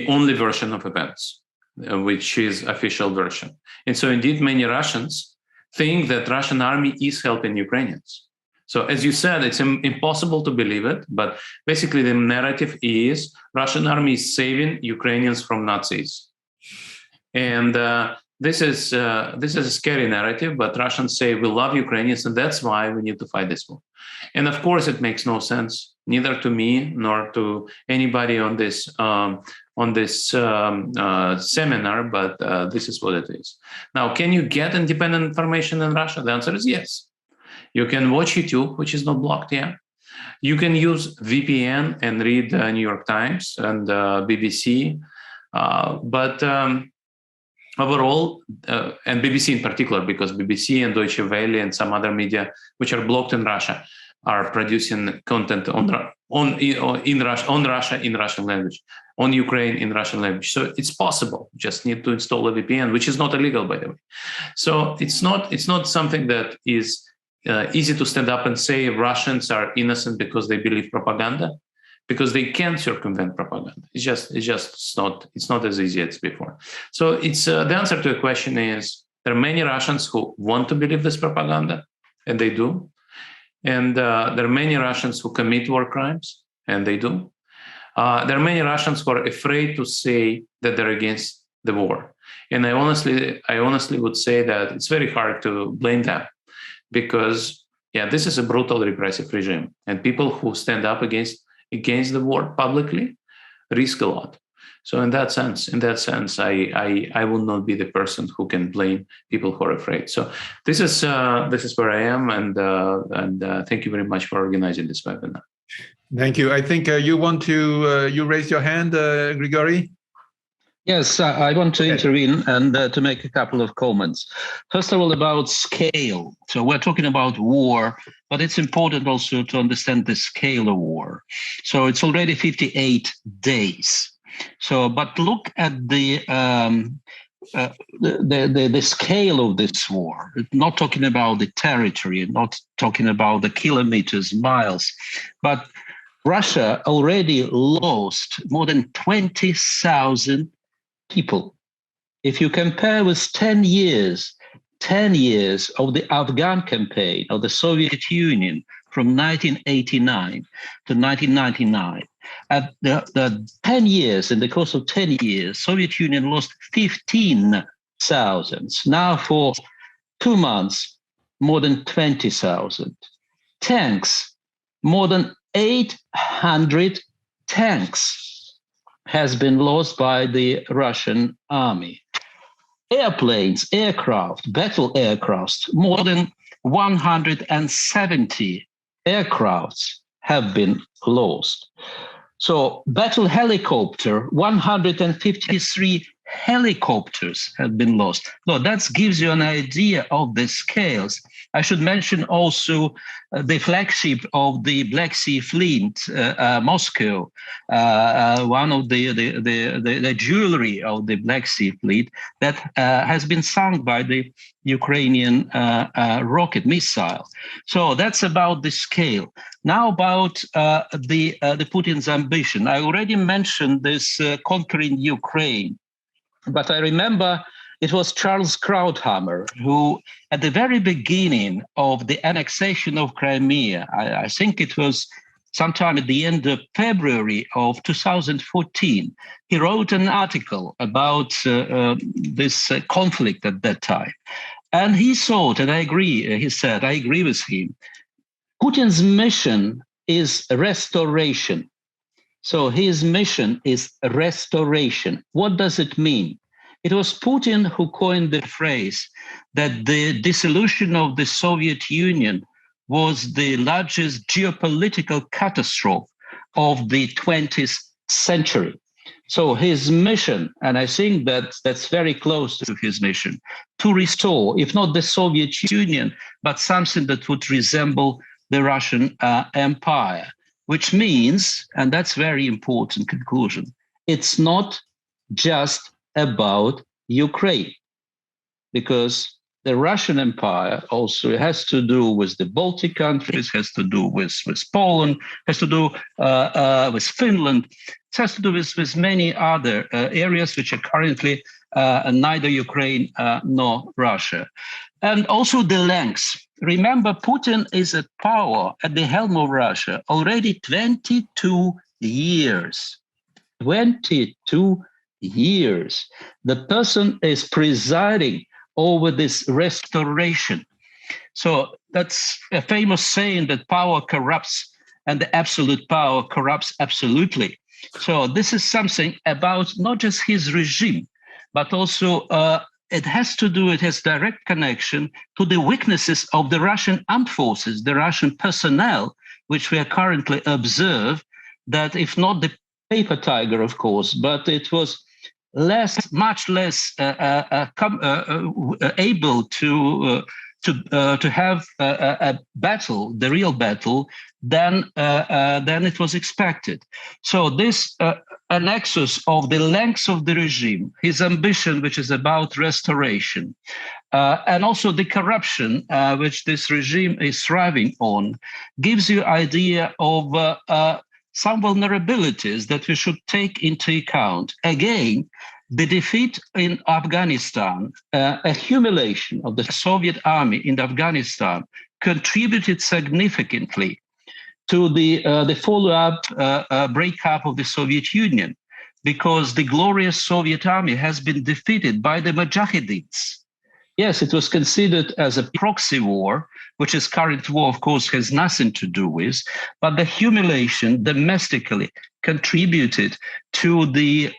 only version of events, which is official version. And so indeed, many Russians think that Russian army is helping Ukrainians. So as you said, it's impossible to believe it, but basically the narrative is Russian army is saving Ukrainians from Nazis. And this is a scary narrative, but Russians say we love Ukrainians and that's why we need to fight this war. And of course, it makes no sense, neither to me nor to anybody on this seminar, but this is what it is. Now, can you get independent information in Russia? The answer is yes. You can watch YouTube, which is not blocked yet. You can use VPN and read New York Times and BBC. But overall, and BBC in particular, because BBC and Deutsche Welle and some other media which are blocked in Russia are producing content on Russia in Russian language, on Ukraine in Russian language. So it's possible. You just need to install a VPN, which is not illegal, by the way. So it's not something that is easy to stand up and say Russians are innocent because they believe propaganda, because they can circumvent propaganda. It's not as easy as before. So it's the answer to the question is there are many Russians who want to believe this propaganda, and they do. And there are many Russians who commit war crimes, and they do. There are many Russians who are afraid to say that they're against the war. And I honestly would say that it's very hard to blame them because, this is a brutal repressive regime. And people who stand up against the war publicly risk a lot. So in that sense, I will not be the person who can blame people who are afraid. So this is where I am, and thank you very much for organizing this webinar. Thank you. I think you raised your hand, Grigory. Yes, I want to intervene and to make a couple of comments. First of all, about scale. So we're talking about war, but it's important also to understand the scale of war. So it's already 58 days. So, but look at the scale of this war. Not talking about the territory, not talking about the kilometers, miles, but Russia already lost more than 20,000 people. If you compare with 10 years, 10 years of the Afghan campaign of the Soviet Union from 1989 to 1999. At the 10 years, in the course of 10 years, Soviet Union lost 15,000. Now for 2 months, more than 20,000. Tanks, more than 800 tanks has been lost by the Russian army. Airplanes, aircraft, battle aircraft, more than 170 aircrafts have been lost. So battle helicopter, 153 helicopters have been lost. No, that gives you an idea of the scales. I should mention also the flagship of the Black Sea Fleet, Moscow, one of the jewelry of the Black Sea Fleet that has been sunk by the Ukrainian rocket missile. So that's about the scale. Now about the Putin's ambition. I already mentioned this conquering Ukraine, but I remember it was Charles Krauthammer who, at the very beginning of the annexation of Crimea, I think it was sometime at the end of February of 2014, he wrote an article about this conflict at that time. And he thought, and I agree, he said, I agree with him, Putin's mission is restoration. So his mission is restoration. What does it mean? It was Putin who coined the phrase that the dissolution of the Soviet Union was the largest geopolitical catastrophe of the 20th century. So his mission, and I think that's very close to his mission, to restore, if not the Soviet Union, but something that would resemble the Russian Empire, which means, and that's very important conclusion, it's not just about Ukraine, because the Russian Empire also has to do with the Baltic countries, has to do with Poland, has to do with Finland, it has to do with many other areas which are currently neither Ukraine nor Russia. And also the lengths. Remember, Putin is at power at the helm of Russia already 22 years. 22 years. The person is presiding over this restoration. So that's a famous saying that power corrupts and the absolute power corrupts absolutely. So this is something about not just his regime, but also it has direct connection to the weaknesses of the Russian armed forces, the Russian personnel, which we are currently observe that if not the paper tiger, of course, but it was much less able to have a battle, the real battle, than it was expected. So this a nexus of the length of the regime, his ambition, which is about restoration, and also the corruption which this regime is thriving on, gives you idea of some vulnerabilities that we should take into account. Again, the defeat in Afghanistan, accumulation of the Soviet army in Afghanistan contributed significantly to the follow-up breakup of the Soviet Union, because the glorious Soviet army has been defeated by the Mujahideens. Yes, it was considered as a proxy war, which is current war, of course, has nothing to do with, but the humiliation domestically contributed to the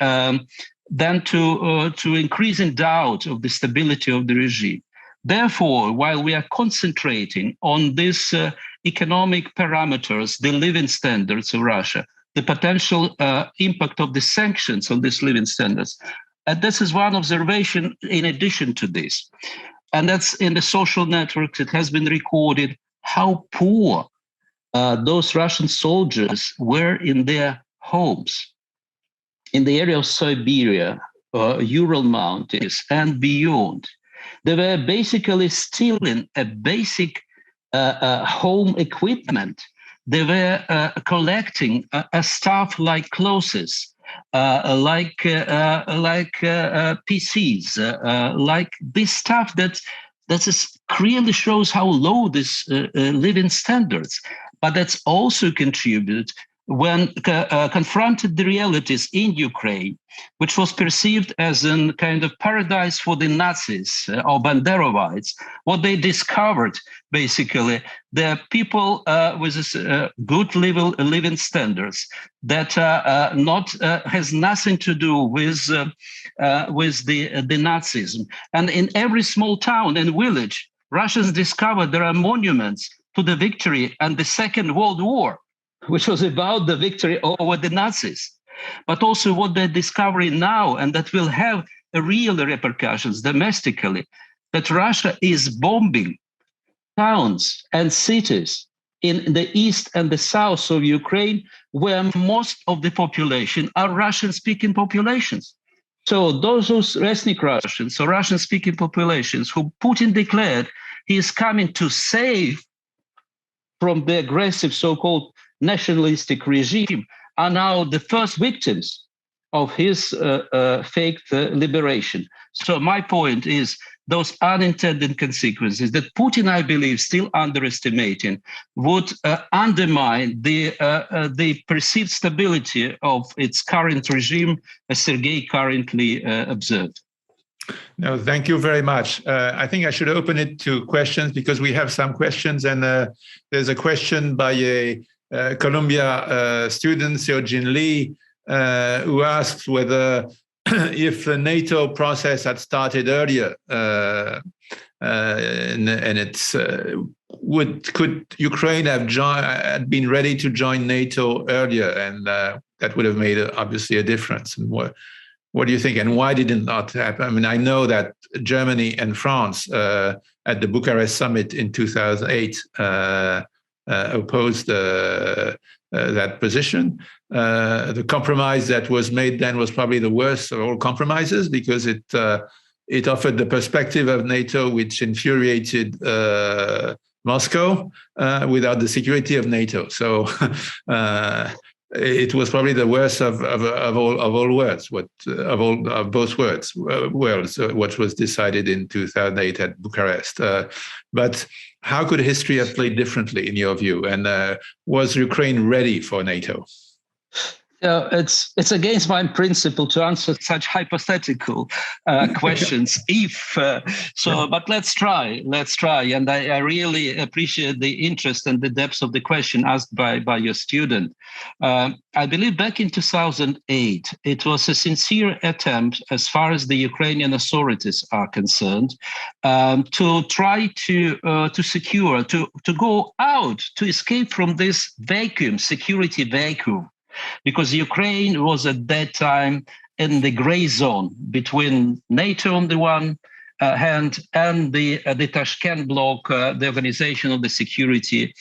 to increasing doubt of the stability of the regime. Therefore, while we are concentrating on these economic parameters, the living standards of Russia, the potential impact of the sanctions on these living standards, and this is one observation in addition to this. And that's in the social networks, it has been recorded how poor those Russian soldiers were in their homes. In the area of Siberia, Ural Mountains and beyond, they were basically stealing a basic home equipment. They were collecting stuff like clothes, like PCs, like this stuff that that clearly shows how low this living standards. But that's also contributed when confronted the realities in Ukraine, which was perceived as a kind of paradise for the Nazis or Banderovites. What they discovered, basically, the people with good living standards that has nothing to do with the Nazism. And in every small town and village, Russians discovered there are monuments to the victory and the Second World War, which was about the victory over the Nazis. But also what they're discovering now, and that will have real repercussions domestically, that Russia is bombing towns and cities in the east and the south of Ukraine, where most of the population are Russian-speaking populations. So those ethnic Russians, so Russian-speaking populations, who Putin declared he is coming to save from the aggressive so-called nationalistic regime, are now the first victims of his faked liberation. So my point is those unintended consequences that Putin, I believe, still underestimating, would undermine the perceived stability of its current regime, as Sergei currently observed. No, thank you very much. I think I should open it to questions because we have some questions, and there's a question by a Columbia student, Seojin Lee, who asks whether if the NATO process had started earlier, and it's could Ukraine have had been ready to join NATO earlier, and that would have made obviously a difference. And what do you think, and why did it not happen? I mean, I know that Germany and France at the Bucharest summit in 2008 opposed that position. The compromise that was made then was probably the worst of all compromises because it offered the perspective of NATO, which infuriated Moscow without the security of NATO. So it was probably the worst of all worlds. Of both worlds, what was decided in 2008 at Bucharest. But how could history have played differently in your view? And was Ukraine ready for NATO? It's against my principle to answer such hypothetical questions. But let's try. And I really appreciate the interest and the depth of the question asked by your student. I believe back in 2008, it was a sincere attempt, as far as the Ukrainian authorities are concerned, to try to secure, to go out, to escape from this vacuum, security vacuum. Because Ukraine was at that time in the gray zone between NATO on the one hand and the Tashkent bloc, the Organization of the Security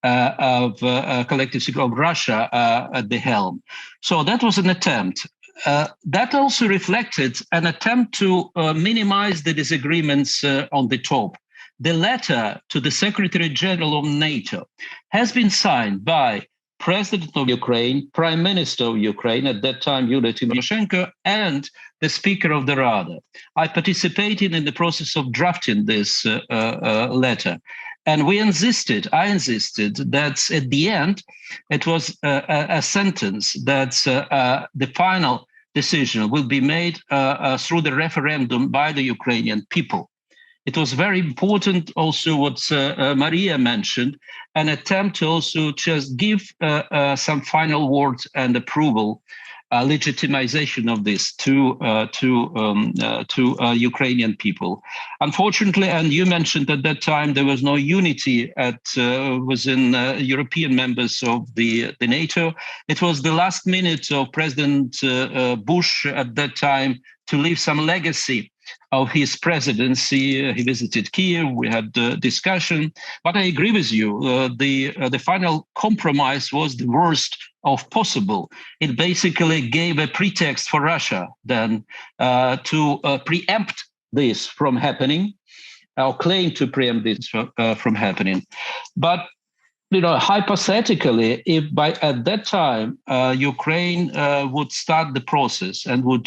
of Collective Security of Russia at the helm. So that was an attempt. That also reflected an attempt to minimize the disagreements on the top. The letter to the Secretary General of NATO has been signed by President of Ukraine, Prime Minister of Ukraine, at that time, Yulia Tymoshenko, and the Speaker of the Rada. I participated in the process of drafting this letter. And I insisted that at the end, it was a sentence that the final decision will be made through the referendum by the Ukrainian people. It was very important also what Mariya mentioned, an attempt to also just give some final words and approval, legitimization of this to Ukrainian people. Unfortunately, and you mentioned at that time, there was no unity within European members of the NATO. It was the last minute of President Bush at that time to leave some legacy of his presidency. He visited Kiev, we had a discussion, but I agree with you, the final compromise was the worst of possible. It basically gave a pretext for Russia then to preempt this from happening, or claim to preempt this from happening. But hypothetically, if at that time Ukraine would start the process and would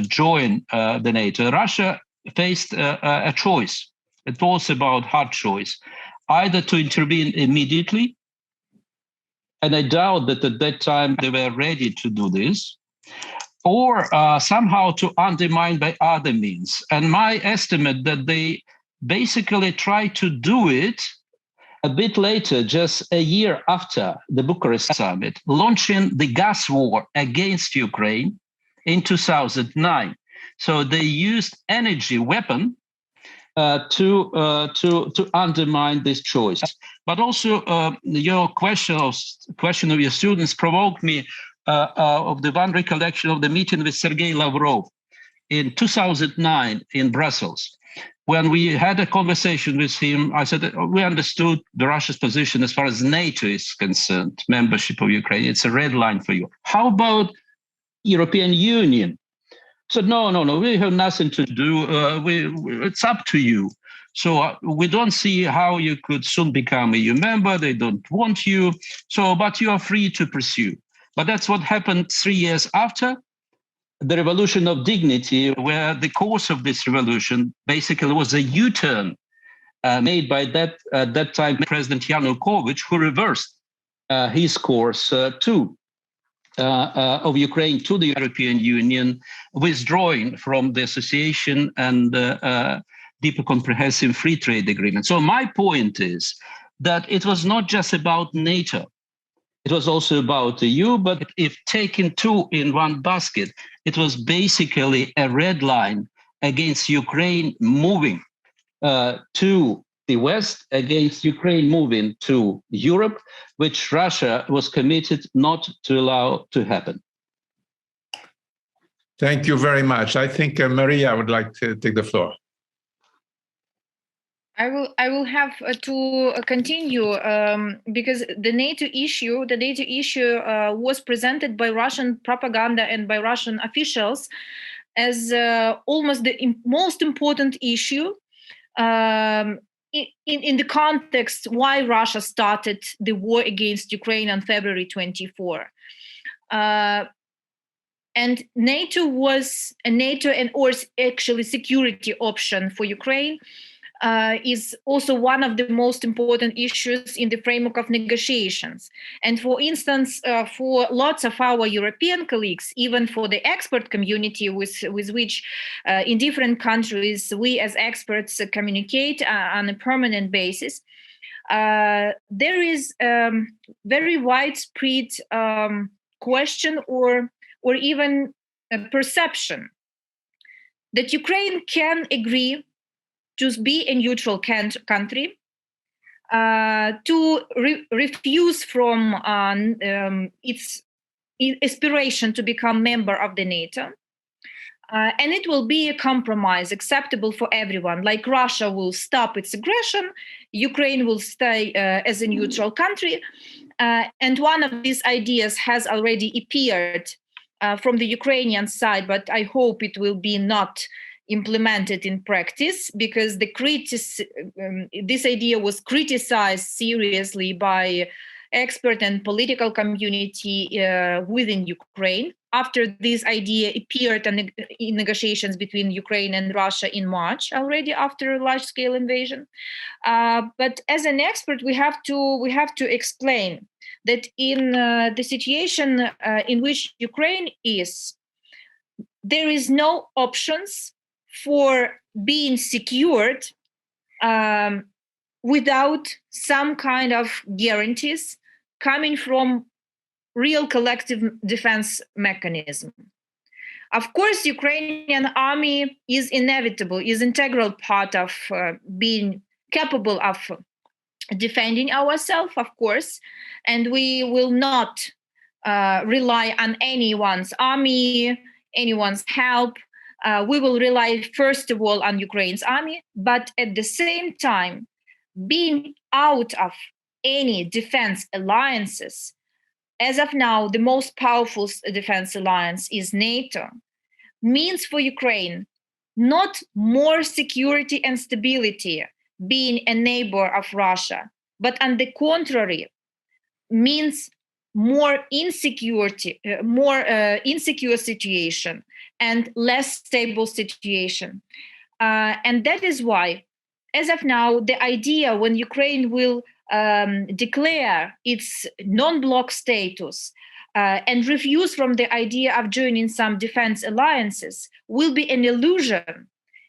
join the NATO, Russia faced a choice. It was about hard choice, either to intervene immediately, and I doubt that at that time they were ready to do this, or somehow to undermine by other means. And my estimate that they basically tried to do it a bit later, just a year after the Bucharest summit, launching the gas war against Ukraine in 2009. So they used energy weapon to undermine this choice. But also your question of your students provoked me of the one recollection of the meeting with Sergei Lavrov in 2009 in Brussels. When we had a conversation with him, I said, we understood the Russia's position as far as NATO is concerned, membership of Ukraine. It's a red line for you. How about European Union? So no, we have nothing to do. It's up to you. So we don't see how you could soon become a EU member. They don't want you. So, but you are free to pursue. But that's what happened 3 years after the Revolution of Dignity, where the course of this revolution basically was a U-turn made by that time President Yanukovych, who reversed his course of Ukraine to the European Union, withdrawing from the association and deeper comprehensive free trade agreement. So my point is that it was not just about NATO. It was also about the EU, but if taken two in one basket, it was basically a red line against Ukraine moving to the West, against Ukraine moving to Europe, which Russia was committed not to allow to happen. Thank you very much. I think Mariya would like to take the floor. I will have to continue because the NATO issue was presented by Russian propaganda and by Russian officials as almost the most important issue in the context why Russia started the war against Ukraine on February 24. And NATO was or actually security option for Ukraine is also one of the most important issues in the framework of negotiations. And for instance, for lots of our European colleagues, even for the expert community with which in different countries we as experts communicate on a permanent basis, there is very widespread question or even a perception that Ukraine can agree to be a neutral country, to refuse from its aspiration to become member of the NATO. And it will be a compromise acceptable for everyone. Like Russia will stop its aggression, Ukraine will stay as a neutral country. And one of these ideas has already appeared from the Ukrainian side, but I hope it will be not implemented in practice, because this idea was criticized seriously by expert and political community within Ukraine after this idea appeared in negotiations between Ukraine and Russia in March, already after a large-scale invasion. But as an expert, we have to explain that in the situation in which Ukraine is, there is no options for being secured without some kind of guarantees coming from real collective defense mechanism. Of course, Ukrainian army is integral part of being capable of defending ourselves, of course, and we will not rely on anyone's army, anyone's help. We will rely, first of all, on Ukraine's army, but at the same time, being out of any defense alliances, as of now, the most powerful defense alliance is NATO, means for Ukraine not more security and stability being a neighbor of Russia, but on the contrary, means more insecurity, insecure situation and less stable situation. And that is why as of now, the idea when Ukraine will declare its non-bloc status and refuse from the idea of joining some defense alliances will be an illusion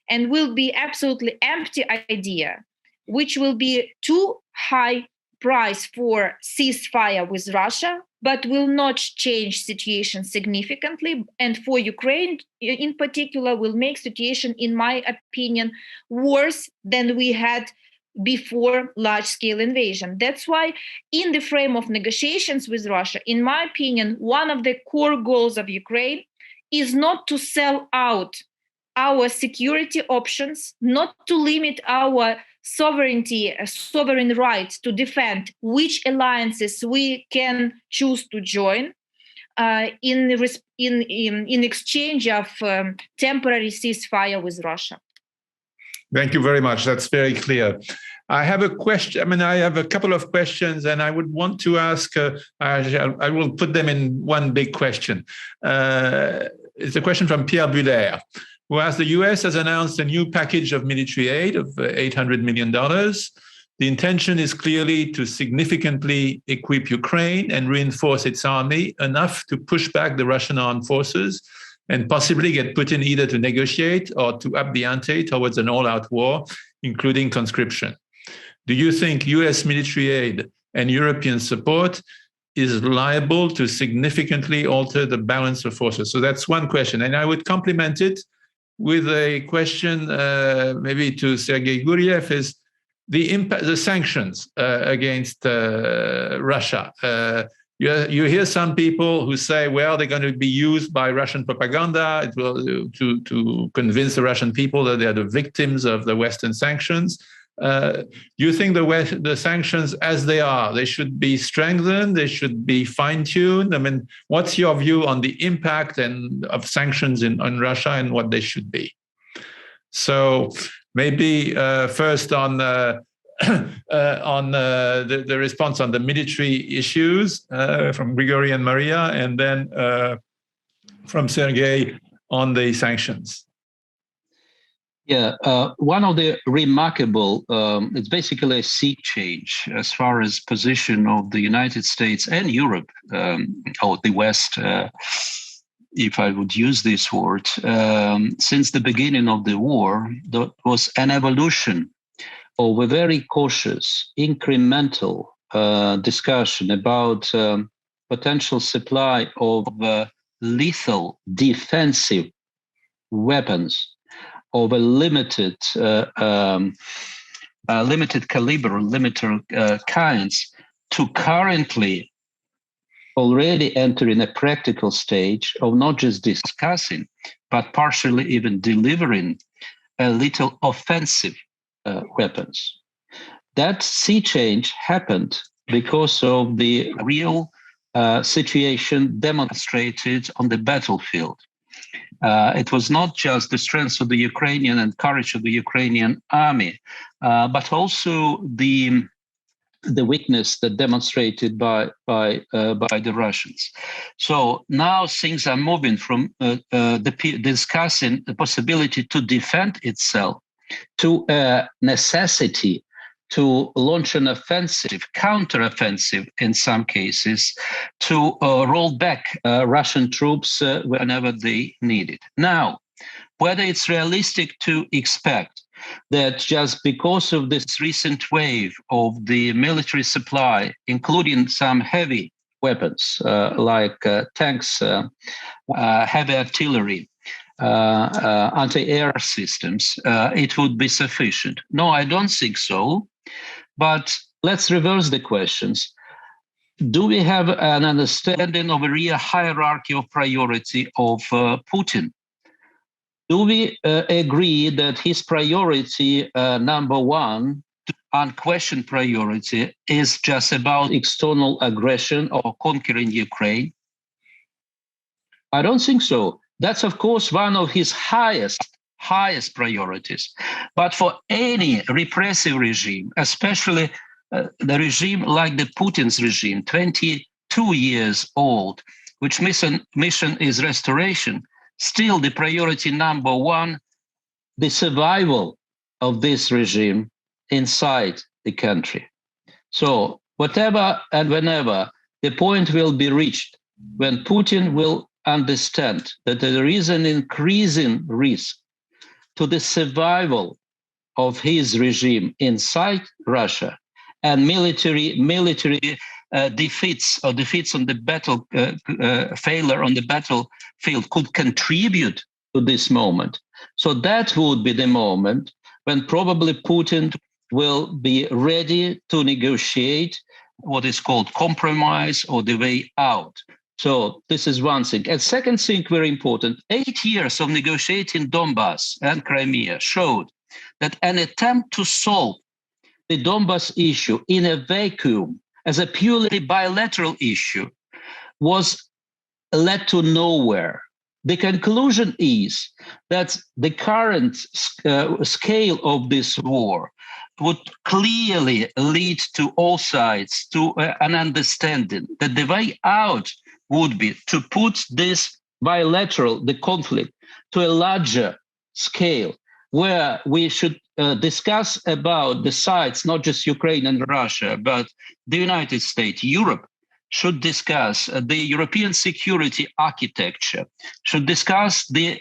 and will be absolutely empty idea, which will be too high price for ceasefire with Russia, but will not change situation significantly. And for Ukraine in particular, will make situation, in my opinion, worse than we had before large-scale invasion. That's why in the frame of negotiations with Russia, in my opinion, one of the core goals of Ukraine is not to sell out our security options, not to limit our sovereignty, sovereign right to defend which alliances we can choose to join in exchange of temporary ceasefire with Russia. Thank you very much. That's very clear. I have a question. I mean, I have a couple of questions, and I would want to ask. I will put them in one big question. It's a question from Pierre Buller, who asks, the US has announced a new package of military aid of $800 million. The intention is clearly to significantly equip Ukraine and reinforce its army enough to push back the Russian armed forces and possibly get Putin either to negotiate or to up the ante towards an all-out war, including conscription. Do you think US military aid and European support is liable to significantly alter the balance of forces? So that's one question. And I would complement it with a question maybe to Sergei Guriev, is the impact, the sanctions against Russia. You hear some people who say, well, they're going to be used by Russian propaganda. It will to convince the Russian people that they are the victims of the Western sanctions. Do you think the sanctions as they are, they should be strengthened? They should be fine-tuned? I mean, what's your view on the impact of sanctions on Russia and what they should be? So maybe first on the response on the military issues from Grigory and Mariya, and then from Sergei on the sanctions. Yeah, one of the remarkable, it's basically a sea change as far as position of the United States and Europe, or the West, if I would use this word, since the beginning of the war. There was an evolution of a very cautious, incremental discussion about potential supply of lethal defensive weapons of a limited caliber, limited kinds, to currently already entering a practical stage of not just discussing, but partially even delivering a little offensive weapons. That sea change happened because of the real situation demonstrated on the battlefield. It was not just the strength of the Ukrainian and courage of the Ukrainian army, but also the weakness that demonstrated by the Russians. So now things are moving from discussing the possibility to defend itself to a necessity to launch an offensive, counteroffensive in some cases, to roll back Russian troops whenever they need it. Now, whether it's realistic to expect that just because of this recent wave of the military supply, including some heavy weapons like tanks, heavy artillery, anti-air systems, it would be sufficient. No, I don't think so. But let's reverse the questions. Do we have an understanding of a real hierarchy of priority of Putin? Do we agree that his priority, number one, unquestioned priority, is just about external aggression or conquering Ukraine? I don't think so. That's, of course, one of his highest priorities. But for any repressive regime, especially the regime like the Putin's regime, 22 years old, which mission is restoration, still the priority number one, the survival of this regime inside the country. So whatever and whenever the point will be reached, when Putin will understand that there is an increasing risk to the survival of his regime inside Russia, and military defeats on the failure on the battlefield could contribute to this moment. So that would be the moment when probably Putin will be ready to negotiate what is called compromise or the way out. So this is one thing. And second thing, very important, 8 years of negotiating Donbass and Crimea showed that an attempt to solve the Donbass issue in a vacuum as a purely bilateral issue was led to nowhere. The conclusion is that the current scale of this war would clearly lead to all sides to an understanding that the way out would be to put this the conflict, to a larger scale, where we should discuss about the sides, not just Ukraine and Russia, but the United States, Europe, should discuss the European security architecture, should discuss the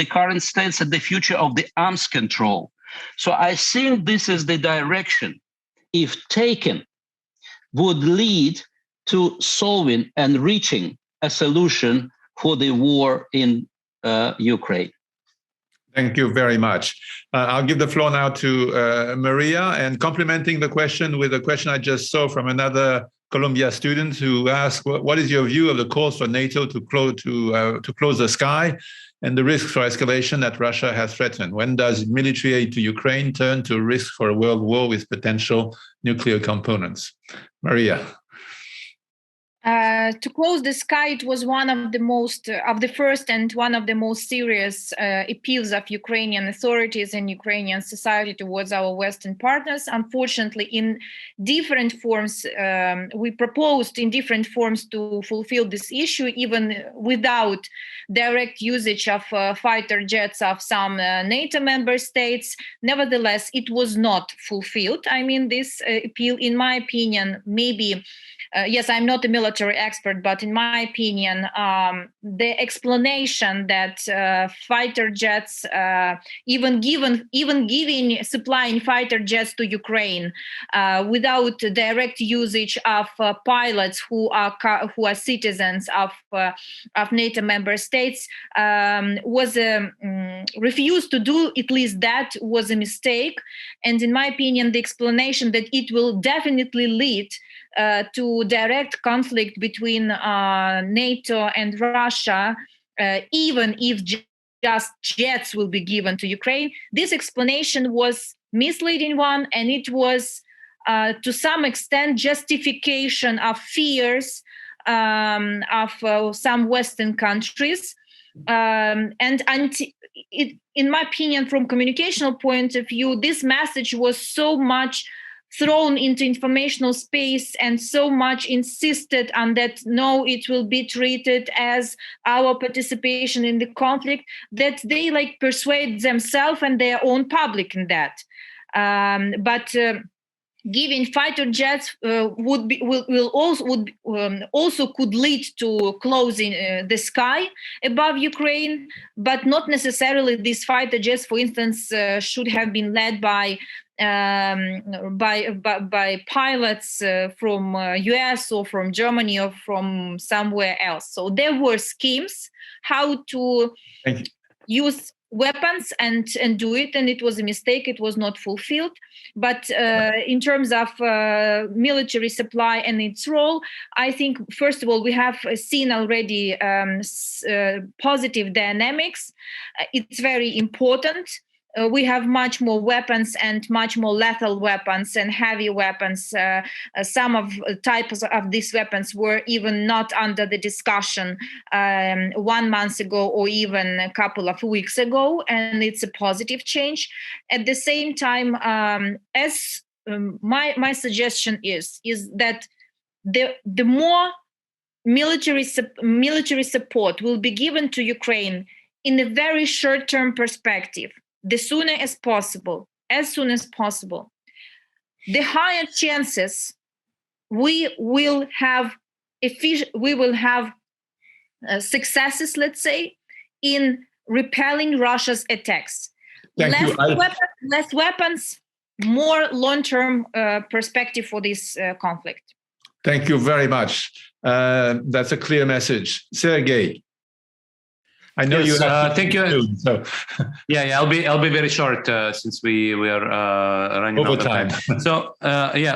current stance and the future of the arms control. So I think this is the direction, if taken, would lead to solving and reaching a solution for the war in Ukraine. Thank you very much. I'll give the floor now to Mariya, and complementing the question with a question I just saw from another Columbia student who asked, what is your view of the calls for NATO to close the sky and the risks for escalation that Russia has threatened? When does military aid to Ukraine turn to risk for a world war with potential nuclear components? Mariya. To close the sky, it was one of the first and one of the most serious appeals of Ukrainian authorities and Ukrainian society towards our Western partners. Unfortunately, in different forms, we proposed in different forms to fulfill this issue, even without direct usage of fighter jets of some NATO member states. Nevertheless, it was not fulfilled. I mean, this appeal, in my opinion, maybe. Yes, I'm not a military expert, but in my opinion, the explanation that fighter jets, even giving supplying fighter jets to Ukraine without direct usage of pilots who are citizens of NATO member states was refused to do. At least that was a mistake, and in my opinion, the explanation that it will definitely lead to direct conflict between NATO and Russia, even if just jets will be given to Ukraine. This explanation was misleading one, and it was to some extent justification of fears of some Western countries. In my opinion, from communicational point of view, this message was so much thrown into informational space and so much insisted on that, no, it will be treated as our participation in the conflict, that they persuade themselves and their own public in that. But giving fighter jets also could lead to closing the sky above Ukraine, but not necessarily these fighter jets, for instance, should have been led by pilots from US or from Germany or from somewhere else. So there were schemes how to use weapons and do it, and it was a mistake. It was not fulfilled. But in terms of military supply and its role, I think, first of all, we have seen already positive dynamics. It's very important. We have much more weapons and much more lethal weapons and heavy weapons. Some of types of these weapons were even not under the discussion 1 month ago or even a couple of weeks ago, and it's a positive change. At the same time, as my suggestion is that the more military support will be given to Ukraine in a very short-term perspective, the sooner as possible, as soon as possible, the higher chances we will have successes, let's say, in repelling Russia's attacks. Less weapons, more long-term perspective for this conflict. Thank you very much. That's a clear message. Sergei, I know you have thank you. Soon, so. Yeah, I'll be very short since we are running over out of time. So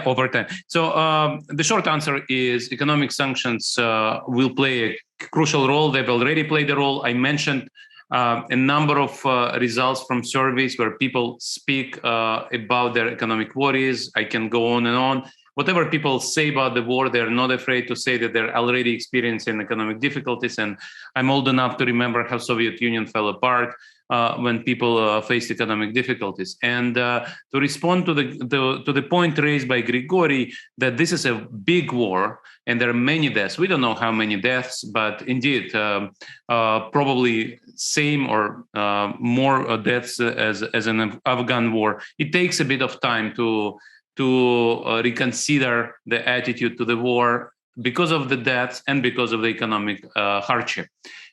over time. So the short answer is economic sanctions will play a crucial role. They've already played a role. I mentioned a number of results from surveys where people speak about their economic worries. I can go on and on. Whatever people say about the war, they're not afraid to say that they're already experiencing economic difficulties. And I'm old enough to remember how Soviet Union fell apart when people faced economic difficulties. And to respond to the point raised by Grigory that this is a big war and there are many deaths. We don't know how many deaths, but indeed, probably same or more deaths as an Afghan war. It takes a bit of time to reconsider the attitude to the war because of the deaths and because of the economic hardship.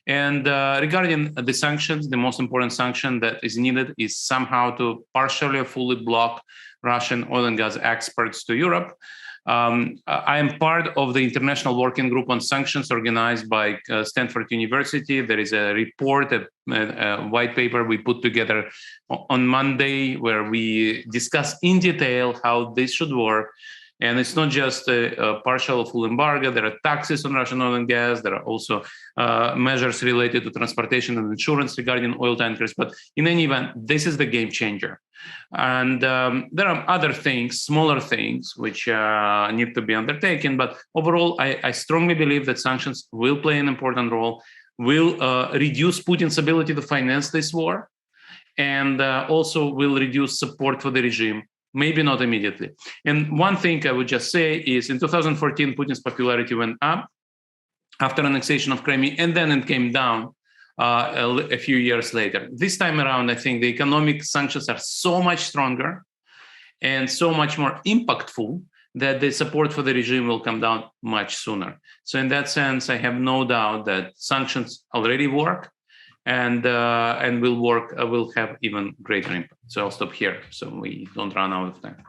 And regarding the sanctions, the most important sanction that is needed is somehow to partially or fully block Russian oil and gas exports to Europe. I am part of the International Working Group on Sanctions organized by Stanford University. There is a report, a white paper we put together on Monday where we discuss in detail how this should work. And it's not just a partial or full embargo. There are taxes on Russian oil and gas. There are also measures related to transportation and insurance regarding oil tankers. But in any event, this is the game changer. And there are other things, smaller things, which need to be undertaken. But overall, I strongly believe that sanctions will play an important role, will reduce Putin's ability to finance this war, and also will reduce support for the regime. Maybe not immediately. And one thing I would just say is in 2014, Putin's popularity went up after annexation of Crimea, and then it came down a few years later. This time around, I think the economic sanctions are so much stronger and so much more impactful that the support for the regime will come down much sooner. So in that sense, I have no doubt that sanctions already work and will have even greater impact. So I'll stop here so we don't run out of time.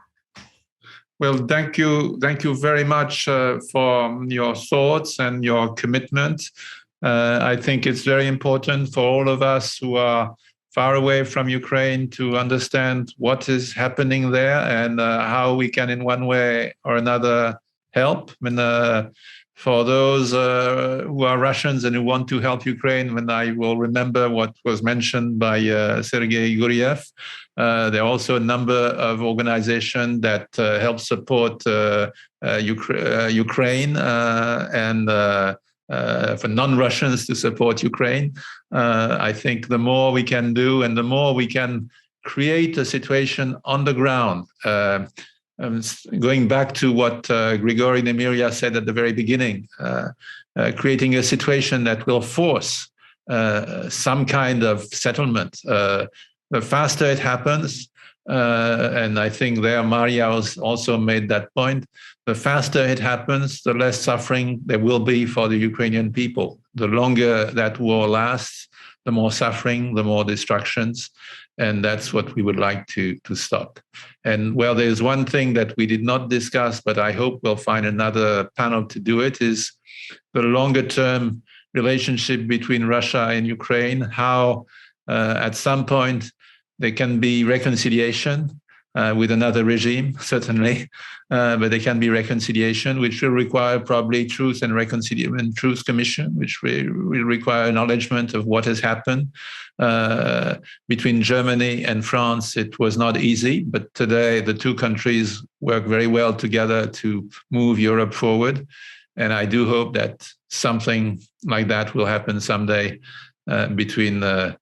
Well, thank you very much for your thoughts and your commitment. I think it's very important for all of us who are far away from Ukraine to understand what is happening there and how we can in one way or another help. For those who are Russians and who want to help Ukraine, when I will remember what was mentioned by Sergei Guriev, there are also a number of organizations that help support Ukraine and for non-Russians to support Ukraine. I think the more we can do and the more we can create a situation on the ground, going back to what Grigory Nemyria said at the very beginning, creating a situation that will force some kind of settlement. The faster it happens, and I think there Mariya also made that point, the faster it happens, the less suffering there will be for the Ukrainian people. The longer that war lasts, the more suffering, the more destructions. And that's what we would like to stop. And well, there's one thing that we did not discuss, but I hope we'll find another panel to do it, is the longer term relationship between Russia and Ukraine, how at some point there can be reconciliation with another regime, certainly, but there can be reconciliation, which will require probably Truth and Reconciliation Truth Commission, which will require acknowledgement of what has happened. Between Germany and France, it was not easy, but today the two countries work very well together to move Europe forward. And I do hope that something like that will happen someday between a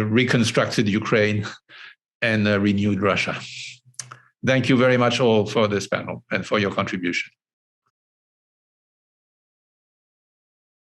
reconstructed Ukraine and a renewed Russia. Thank you very much all for this panel and for your contribution.